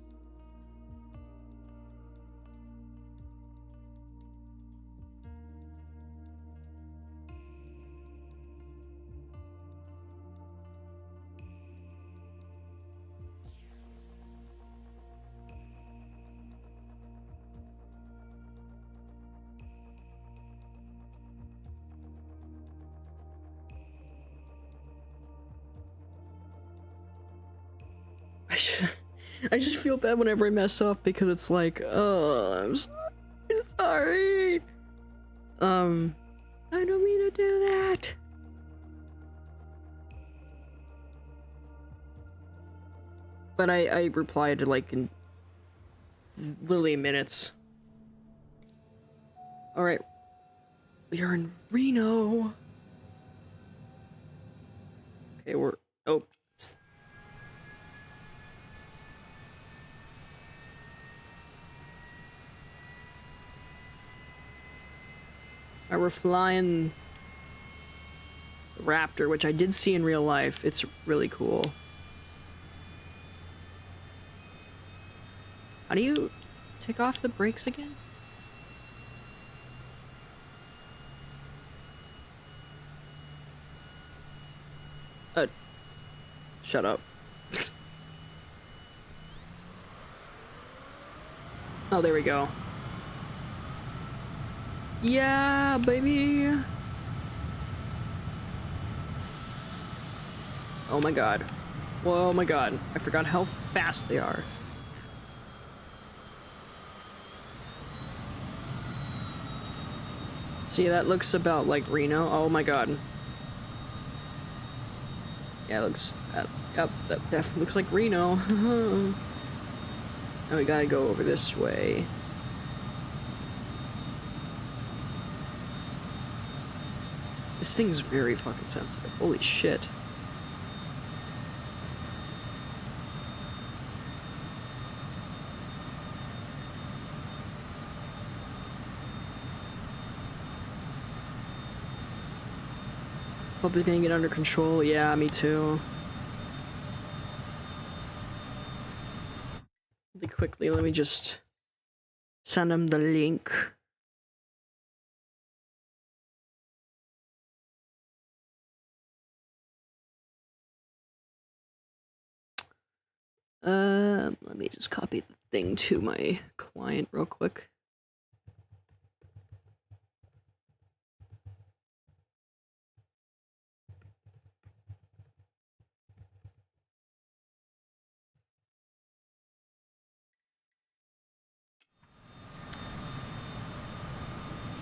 I just feel bad whenever I mess up because it's like, oh, I'm sorry. I don't mean to do that. But I replied like in literally minutes. All right, we are in Reno. Okay, oh. We're flying the Raptor, which I did see in real life. It's really cool. How do you take off the brakes again? Shut up. Oh, there we go. Yeah, baby. Oh my god. Whoa, oh my god. I forgot how fast they are. See, that looks about like Reno. Oh my god. Yeah, it looks... yep, that definitely looks like Reno. Now we gotta go over this way. This thing's very fucking sensitive. Holy shit. Hope they're gonna get under control. Yeah, me too. Really quickly, let me just send them the link. Let me just copy the thing to my client real quick.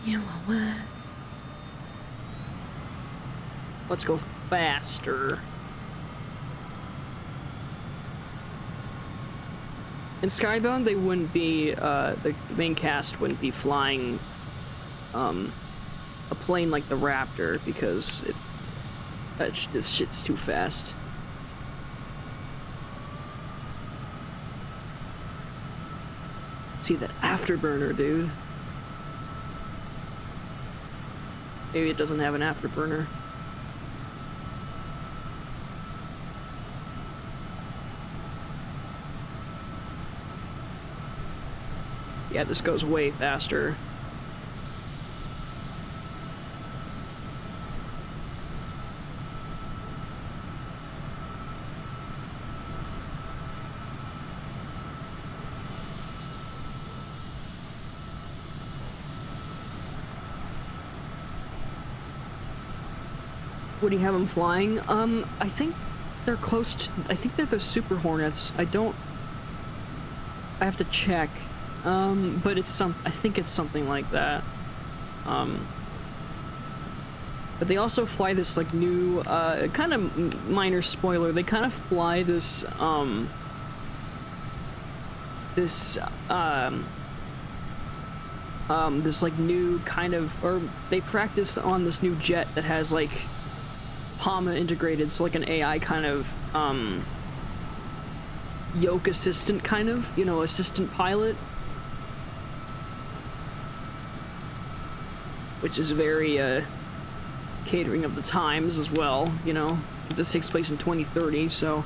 You know what? Let's go faster. In Skybound, they wouldn't be, the main cast wouldn't be flying, a plane like the Raptor, because this shit's too fast. See that afterburner, dude. Maybe it doesn't have an afterburner. Yeah, this goes way faster. What do you have them flying? I think they're close to, I think they're the Super Hornets. I have to check. But I think it's something like that. But they also fly this, like, new, kind of minor spoiler, they kind of fly this, this like new kind of, or they practice on this new jet that has like PAMA integrated, so like an AI kind of yoke assistant kind of, you know, assistant pilot, which is very catering of the times as well, you know, this takes place in 2030, so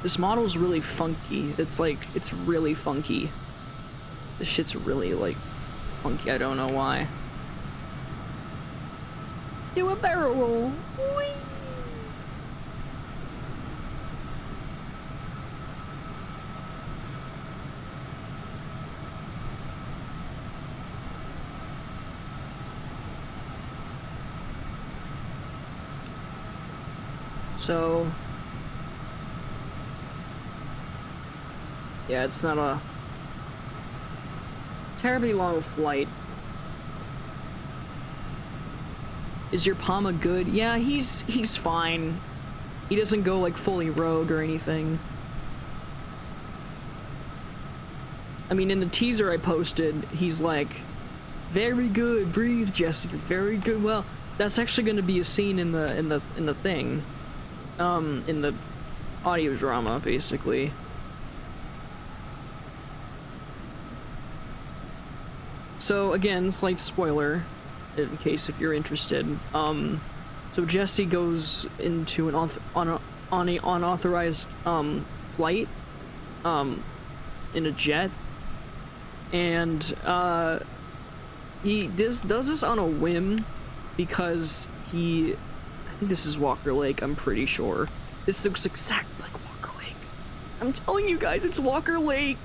this model's really funky. It's like, it's really funky. This shit's really, like, funky. I don't know why. Do a barrel roll. Whee! So yeah, it's not a terribly long flight. Is your PAMA good? Yeah, he's fine. He doesn't go like fully rogue or anything. I mean, in the teaser I posted, he's like, very good, breathe, Jesse, you're very good. Well, that's actually going to be a scene in the thing, in the audio drama, basically. So again, slight spoiler, in case if you're interested. So Jesse goes into an unauthorized flight, in a jet, and he does this on a whim because I think this is Walker Lake. I'm pretty sure this looks exactly like Walker Lake. I'm telling you guys, it's Walker Lake.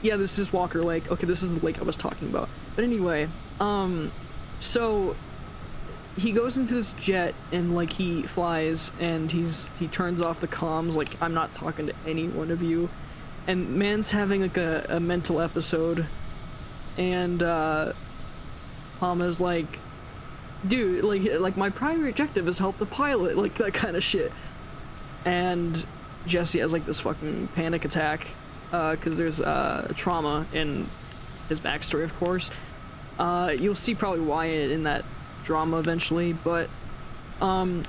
Yeah, this is Walker Lake. Okay, this is the lake I was talking about. But anyway, so he goes into this jet and like he flies and he turns off the comms, like, I'm not talking to any one of you. And man's having like a mental episode, and Palma's like, dude, like my primary objective is help the pilot, like that kind of shit. And Jesse has like this fucking panic attack, because there's trauma in his backstory, of course. You'll see probably why in that drama eventually, but the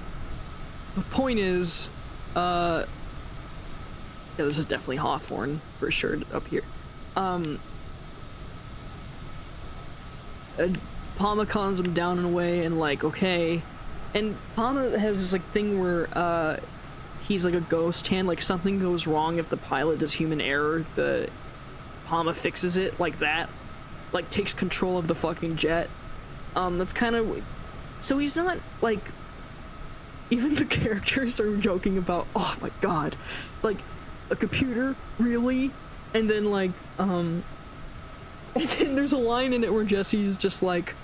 point is, yeah, this is definitely Hawthorne for sure up here. Palma calms him down in a way and like, okay, and Palma has this like thing where he's like a ghost hand, like something goes wrong if the pilot does human error, the Palma fixes it like that, like takes control of the fucking jet. That's kind of, so he's not like, even the characters are joking about, oh my god, like a computer, really? And then like and then there's a line in it where Jesse's just like,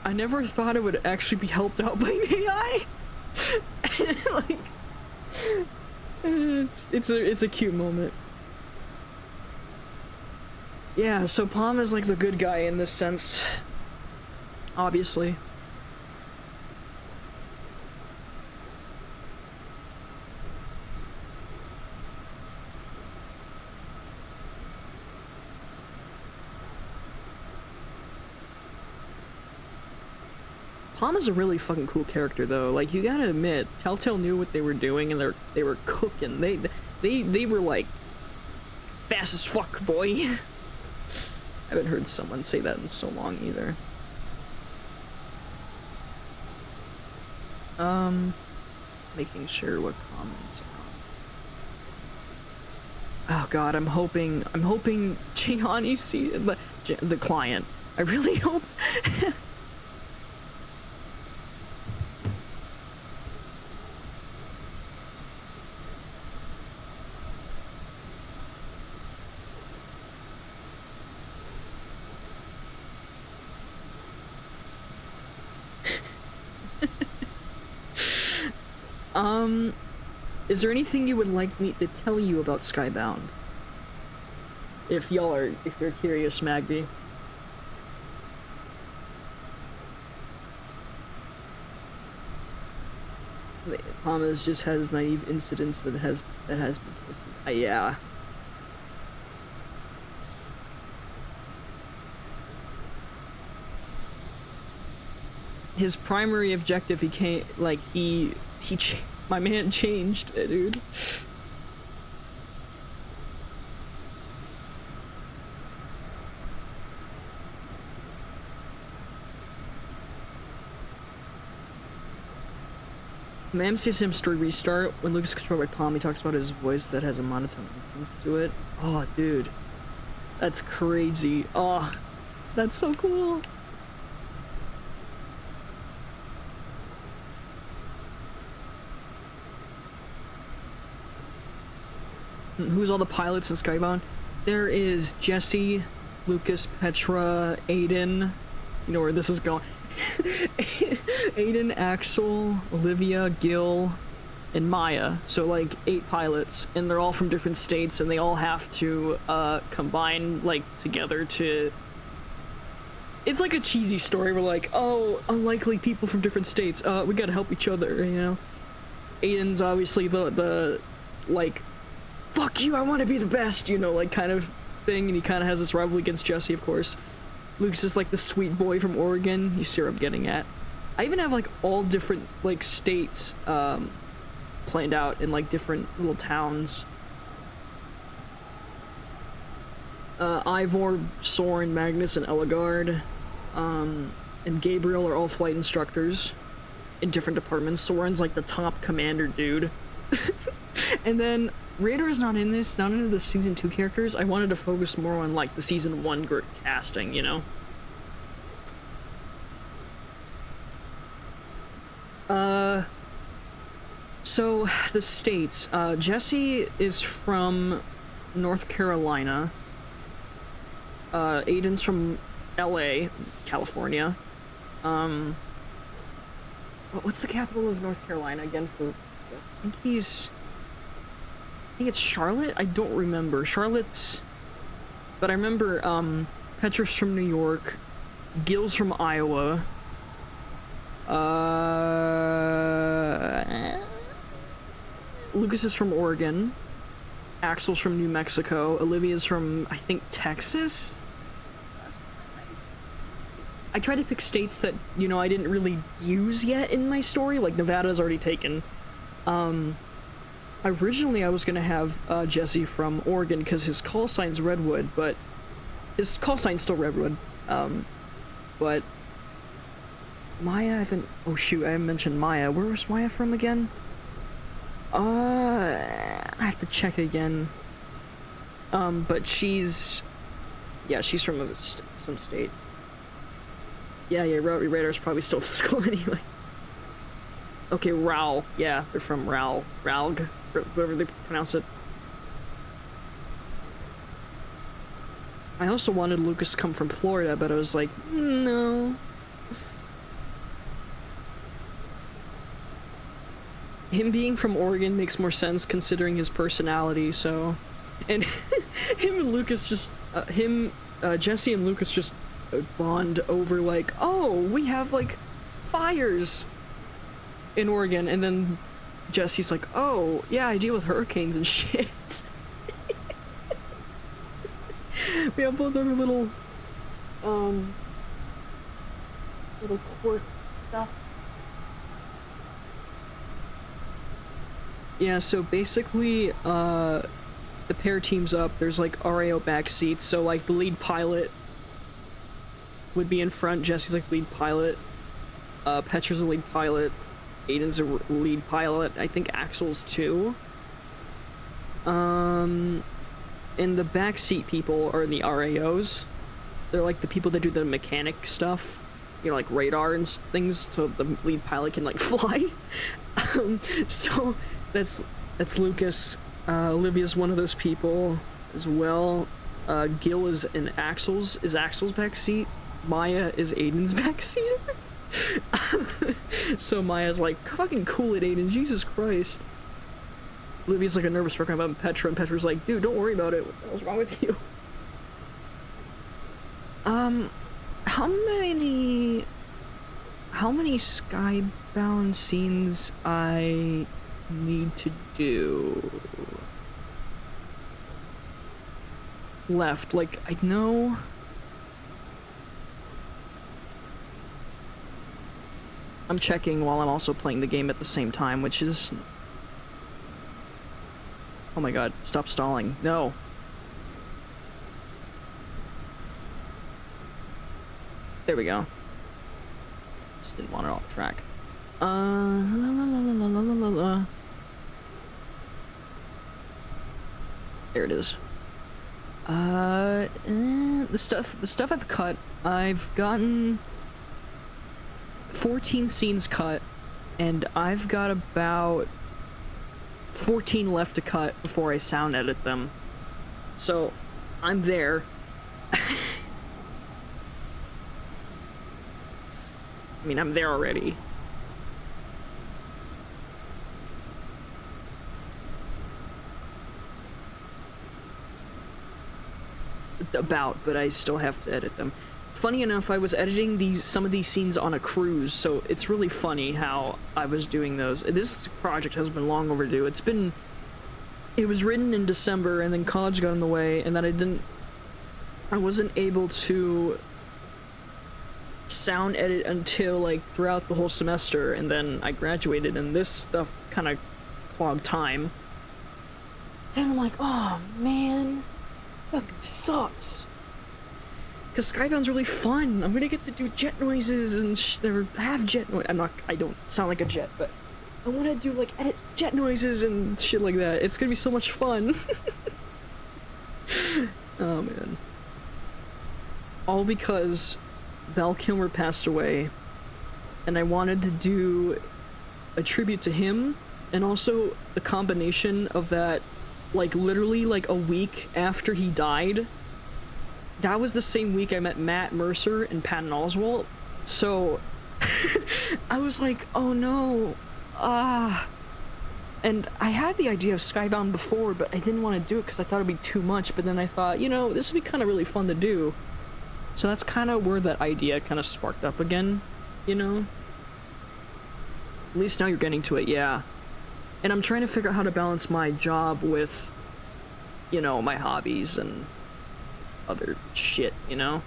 I never thought it would actually be helped out by an AI. And, like, it's a cute moment. Yeah, so Palm is like the good guy in this sense, obviously. Palma's a really fucking cool character though. Like, you gotta admit, Telltale knew what they were doing and they were cooking. They were like fast as fuck, boy. I haven't heard someone say that in so long either. Making sure what comments are on. Oh god, I'm hoping Gianni see the client. I really hope. Is there anything you would like me to tell you about Skybound? If you're curious, Magby. Thomas just has naive incidents that has been twisted. Yeah. His primary objective, my man changed it, dude. In the MCSM story Restart, when Lucas is controlled by Palm, he talks about his voice that has a monotone instance to it. Oh, dude. That's crazy. Oh, that's so cool. Who's all the pilots in Skybound? There is Jesse, Lucas, Petra, Aiden. You know where this is going. Aiden, Axel, Olivia, Gil, and Maya. So like 8 pilots, and they're all from different states, and they all have to combine like together to. It's like a cheesy story where like, oh, unlikely people from different states. We gotta help each other, you know. Aiden's obviously the like, fuck you, I want to be the best, you know, like kind of thing, and he kind of has this rivalry against Jesse, of course. Lucas is like the sweet boy from Oregon. You see where I'm getting at. I even have like all different like states planned out in like different little towns. Ivor, Soren, Magnus, and Eligard, and Gabriel are all flight instructors in different departments. Soren's like the top commander dude. And then Raider is not in this, not into the season 2 characters. I wanted to focus more on like the season 1 casting, you know? So the states, Jesse is from North Carolina. Aiden's from LA, California. What's the capital of North Carolina again for I think it's Charlotte? I don't remember. Charlotte's... But I remember, Petra's from New York. Gil's from Iowa. Lucas is from Oregon. Axel's from New Mexico. Olivia's from, I think, Texas? I tried to pick states that, you know, I didn't really use yet in my story. Like, Nevada's already taken. Originally I was gonna have Jesse from Oregon because his call sign's Redwood, but his call sign's still Redwood. But Maya, I haven't. Oh shoot, I haven't mentioned Maya. Where was Maya from again? I have to check again. But she's from some state. Yeah, Radar's probably still at school anyway. Okay, Raul. Yeah, they're from Raul. Raug, whatever they pronounce it. I also wanted Lucas to come from Florida, but I was like, no. Him being from Oregon makes more sense considering his personality, so... And him and Lucas just... Jesse and Lucas just bond over like, oh, we have like fires in Oregon, and then Jesse's like, oh, yeah, I deal with hurricanes and shit. We have both our little quirk stuff. Yeah, so basically, the pair teams up, there's like RAO back seats, so like the lead pilot would be in front, Jesse's like lead pilot, Petra's a lead pilot, Aiden's a lead pilot, I think Axel's too. And the backseat people are the RAOs. They're like the people that do the mechanic stuff, you know, like radar and things, so the lead pilot can like fly. So that's Lucas. Olivia's one of those people as well. Gil is in Axel's backseat. Maya is Aiden's backseat. So Maya's like, fucking cool it, Aiden, Jesus Christ. Livy's like a nervous wreck about Petra, and Petra's like, dude, don't worry about it. What the hell's wrong with you? How many Skybound scenes I need to do left? Like, I know I'm checking while I'm also playing the game at the same time, which is... Oh my god, stop stalling. No. There we go. Just didn't want it off track. La la la la la la la la. There it is. The stuff I've cut, I've gotten 14 scenes cut, and I've got about 14 left to cut before I sound edit them. So, I'm there. I mean, I'm there already. But I still have to edit them. Funny enough, I was editing some of these scenes on a cruise, so it's really funny how I was doing those. This project has been long overdue. It was written in December, and then college got in the way, and then I wasn't able to sound edit until, like, throughout the whole semester, and then I graduated, and this stuff kind of clogged time. And I'm like, oh, man. Fucking sucks. Because Skybound's really fun. I'm gonna get to do jet noises and or have jet noise. I don't sound like a jet, but I want to do, like, edit jet noises and shit like that. It's gonna be so much fun. Oh, man. All because Val Kilmer passed away, and I wanted to do a tribute to him, and also a combination of that, like, literally, like, a week after he died. That was the same week I met Matt Mercer and Patton Oswalt, so I was like, oh no, and I had the idea of Skybound before, but I didn't want to do it because I thought it'd be too much, but then I thought, you know, this would be kind of really fun to do. So that's kind of where that idea kind of sparked up again, you know? At least now you're getting to it, yeah. And I'm trying to figure out how to balance my job with, you know, my hobbies and other shit, you know?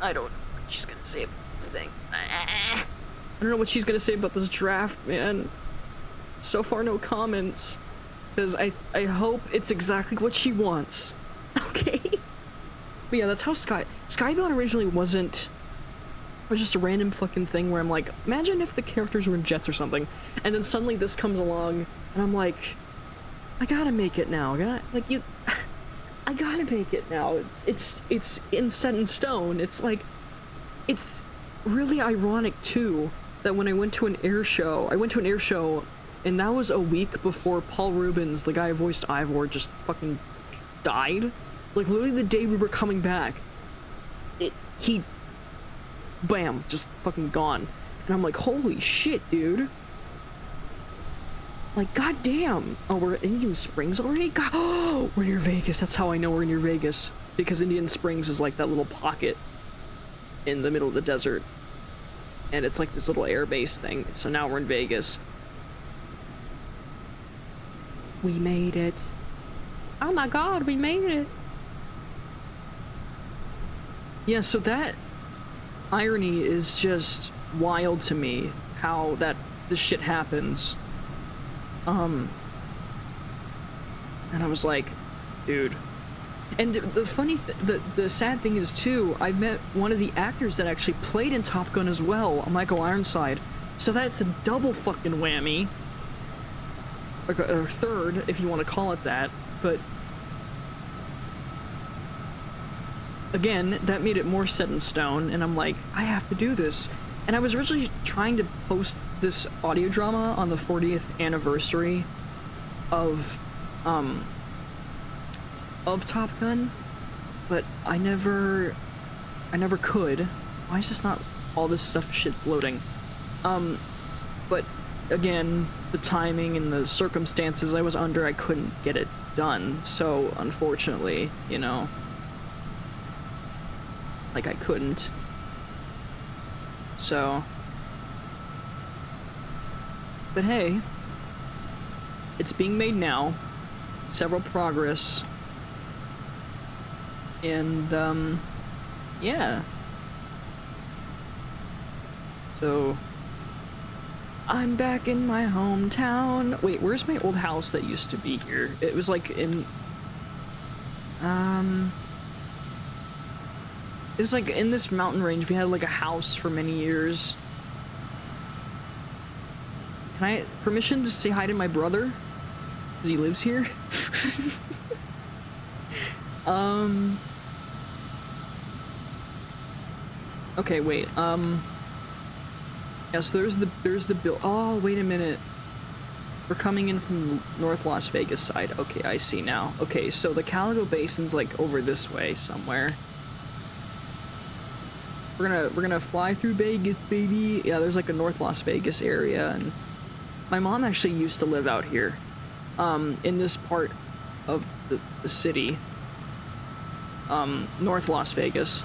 I don't know what she's gonna say about this thing. I don't know what she's gonna say about this draft, man. So far, no comments. Because I hope it's exactly what she wants. Okay? But yeah, that's how Skybound originally wasn't... It was just a random fucking thing where I'm like, imagine if the characters were in jets or something, and then suddenly this comes along, and I'm like, I gotta make it now. I gotta make it now. It's set in stone. It's like, it's really ironic too that when I went to an air show, and that was a week before Paul Rubens, the guy who voiced Ivor, just fucking died. Like, literally the day we were coming back, he, bam, just fucking gone. And I'm like, holy shit, dude. Like, goddamn. Oh, we're at Indian Springs already? God, oh, we're near Vegas. That's how I know we're near Vegas. Because Indian Springs is like that little pocket in the middle of the desert. And it's like this little air base thing. So now we're in Vegas. We made it. Oh my god, we made it. Yeah, so that irony is just wild to me, how this shit happens. And I was like, dude. And the funny the sad thing is too, I met one of the actors that actually played in Top Gun as well, Michael Ironside. So that's a double fucking whammy. Or third, if you want to call it that. But again, that made it more set in stone, and I'm like, I have to do this. And I was originally trying to post this audio drama on the 40th anniversary of Top Gun, but I never could. Why is this not all this shit's loading. But again, the timing and the circumstances I was under, I couldn't get it done. So unfortunately, you know, like I couldn't. So, but hey, it's being made now. Several progress. And, yeah. So, I'm back in my hometown. Wait, where's my old house that used to be here? It was like in, it was like in this mountain range. We had like a house for many years. Can I permission to say hi to my brother? 'Cause he lives here. Okay, wait. Yes, there's the bill. Oh, wait a minute. We're coming in from North Las Vegas side. Okay, I see now. Okay, so the Caligo Basin's like over this way somewhere. We're gonna fly through Vegas, baby. Yeah, there's like a North Las Vegas area, and my mom actually used to live out here, in this part of the city, North Las Vegas.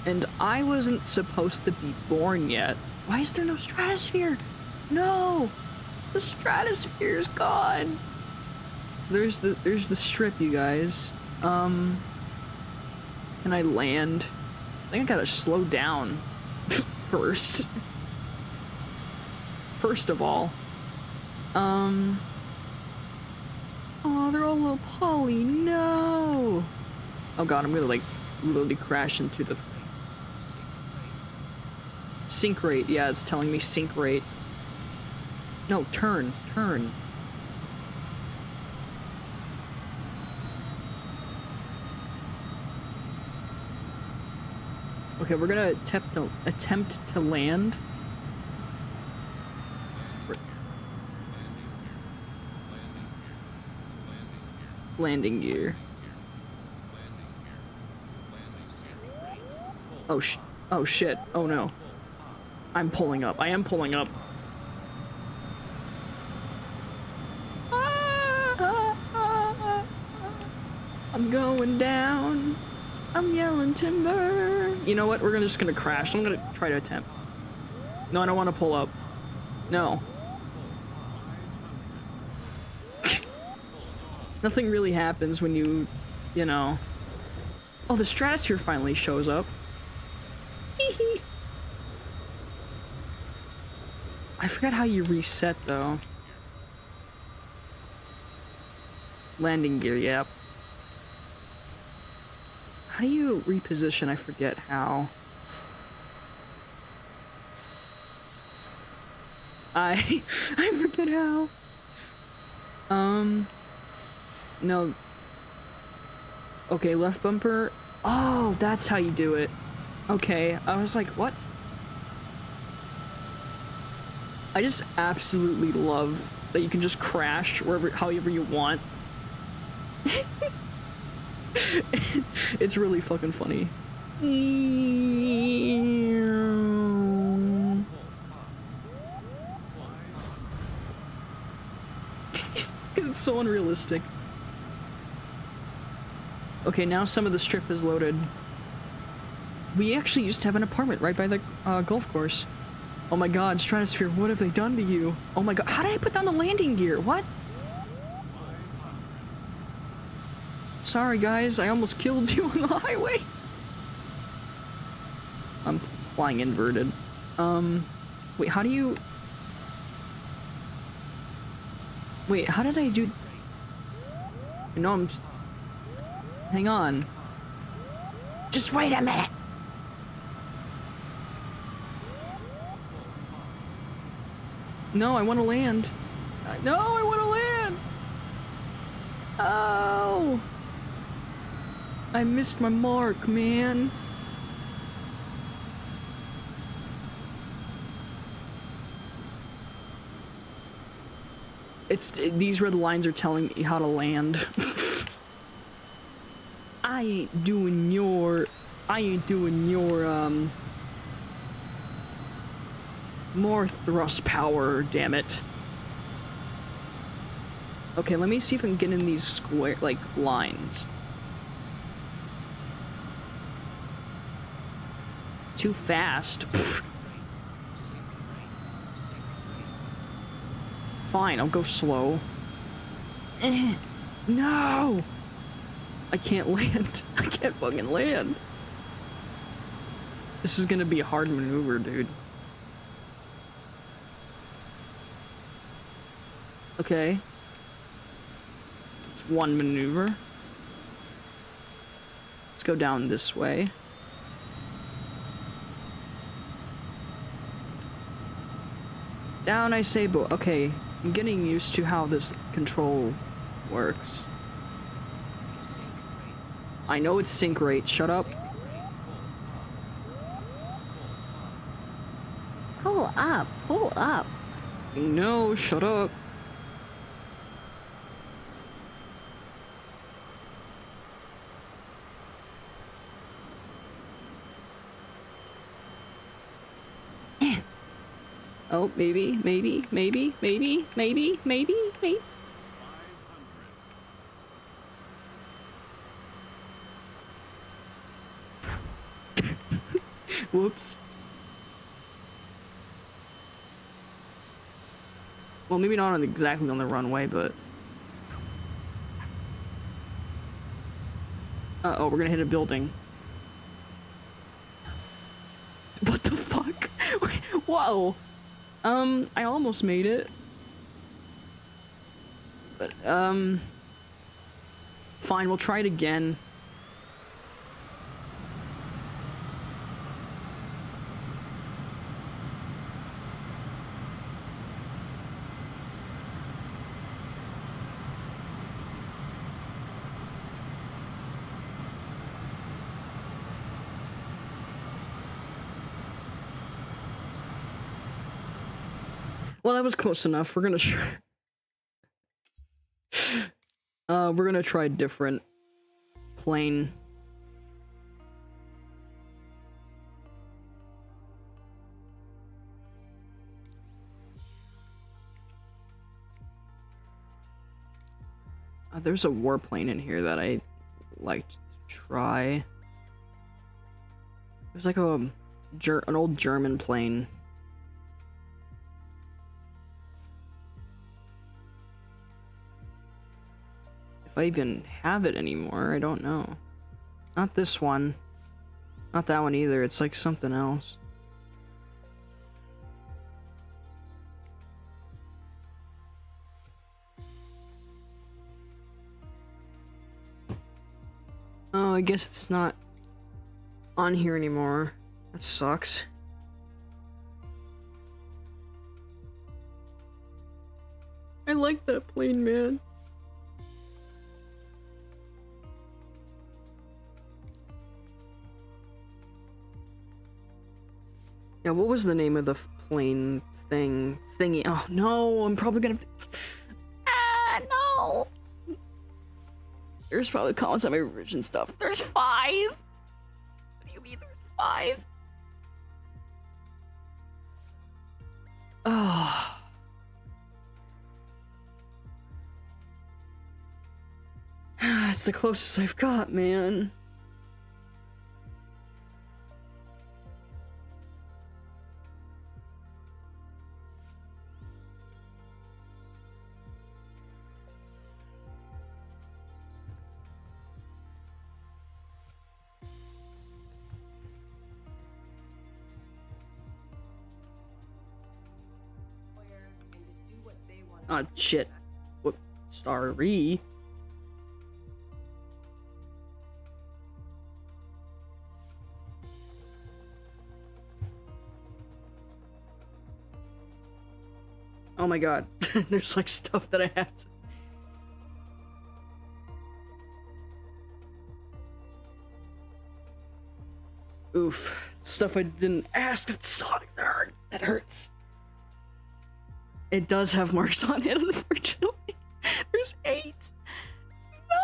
And I wasn't supposed to be born yet. Why is there no stratosphere? No! The stratosphere is gone! So there's the strip, you guys. Can I land? I think I gotta slow down first. First of all. Oh, they're all low poly, no! Oh god, I'm gonna like literally crash into the sync rate. Yeah, it's telling me sync rate. No, turn. Okay, we're gonna attempt to land. Landing gear. Oh shit. Oh no. I'm pulling up. I am pulling up. I'm going down. I'm yelling timber. You know what? We're just gonna crash. I'm gonna try to attempt. No, I don't want to pull up. No. Nothing really happens when you know. Oh, the stratosphere finally shows up. Hee. I forgot how you reset, though. Landing gear, yep. How do you reposition? I forget how. I forget how. No. Okay, left bumper. Oh, that's how you do it. Okay, I was like, what? I just absolutely love that you can just crash wherever, however you want. It's really fucking funny. It's so unrealistic. Okay, now some of the strip is loaded. We actually used to have an apartment right by the golf course. Oh my god, Stratosphere, what have they done to you? Oh my god, how did I put down the landing gear? What? Sorry guys, I almost killed you on the highway. I'm flying inverted. Wait, how do you... Wait, how did I do... No, I'm... Hang on. Just wait a minute. No, I want to land. No, I want to land. Oh. I missed my mark, man. These red lines are telling me how to land. I ain't doing your I ain't doing your, more thrust power, damn it. Okay, let me see if I can get in these square, like, lines. Too fast. Fine, I'll go slow. No! I can't land. I can't fucking land. This is gonna be a hard maneuver, dude. Okay. It's one maneuver. Let's go down this way. Down, I say, but okay. I'm getting used to how this control works. I know it's sync rate. Shut up. Pull up, pull up. No, shut up. Oh, maybe. Whoops. Well, maybe not exactly on the runway, but... Uh-oh, we're gonna hit a building. What the fuck? Whoa! I almost made it. But, fine, we'll try it again. Well, that was close enough. We're gonna try a different plane. There's a warplane in here that I like to try. There's like an old German plane. If I even have it anymore, I don't know. Not this one. Not that one either, it's like something else. Oh, I guess it's not on here anymore. That sucks. I like that plane, man. Yeah, what was the name of the plane thingy? Oh no, I'm probably gonna. Ah, no. There's probably comments on my revision stuff. There's 5. What do you mean there's 5? Oh. It's the closest I've got, man. Oh, shit. What? Sorry. Oh my god. There's like stuff that I have to... Oof. Stuff I didn't ask. That sucked. That hurts. It does have marks on it, unfortunately. There's 8. No!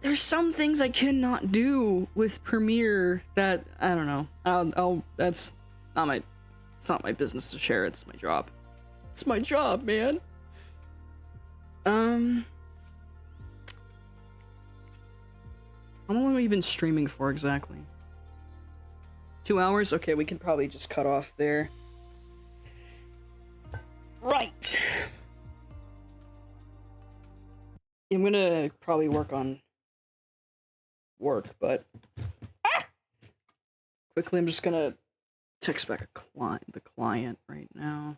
there's some things I cannot do with Premiere that I don't know. That's not my it's not my business to share. It's my job. It's my job, man. How long have we been streaming for exactly? 2 hours? Okay, we can probably just cut off there. Right. I'm gonna probably work on work, but quickly I'm just gonna text back the client right now.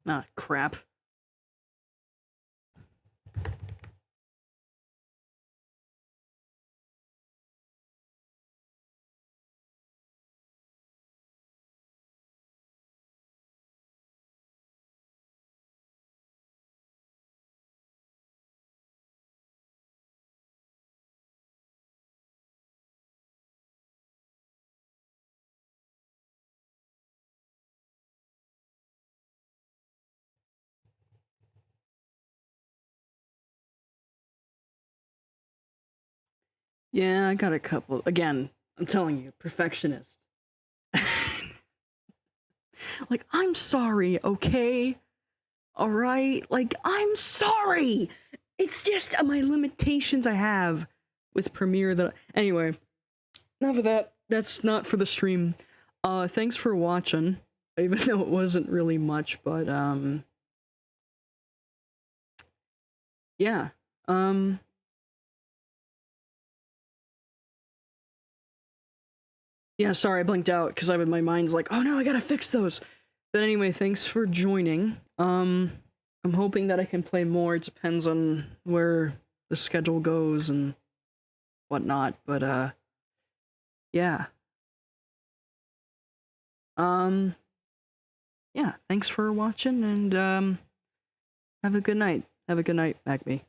Ah, crap. Yeah, I got a couple. Again, I'm telling you, perfectionist. Like, I'm sorry, okay? Alright? Like, I'm sorry! It's just my limitations I have with Premiere that. Anyway, enough of that. That's not for the stream. Thanks for watching. Even though it wasn't really much, but, yeah. Yeah, sorry, I blinked out because my mind's like, oh no, I gotta fix those. But anyway, thanks for joining. I'm hoping that I can play more. It depends on where the schedule goes and whatnot. But yeah. Yeah. Thanks for watching and have a good night. Have a good night, Acme.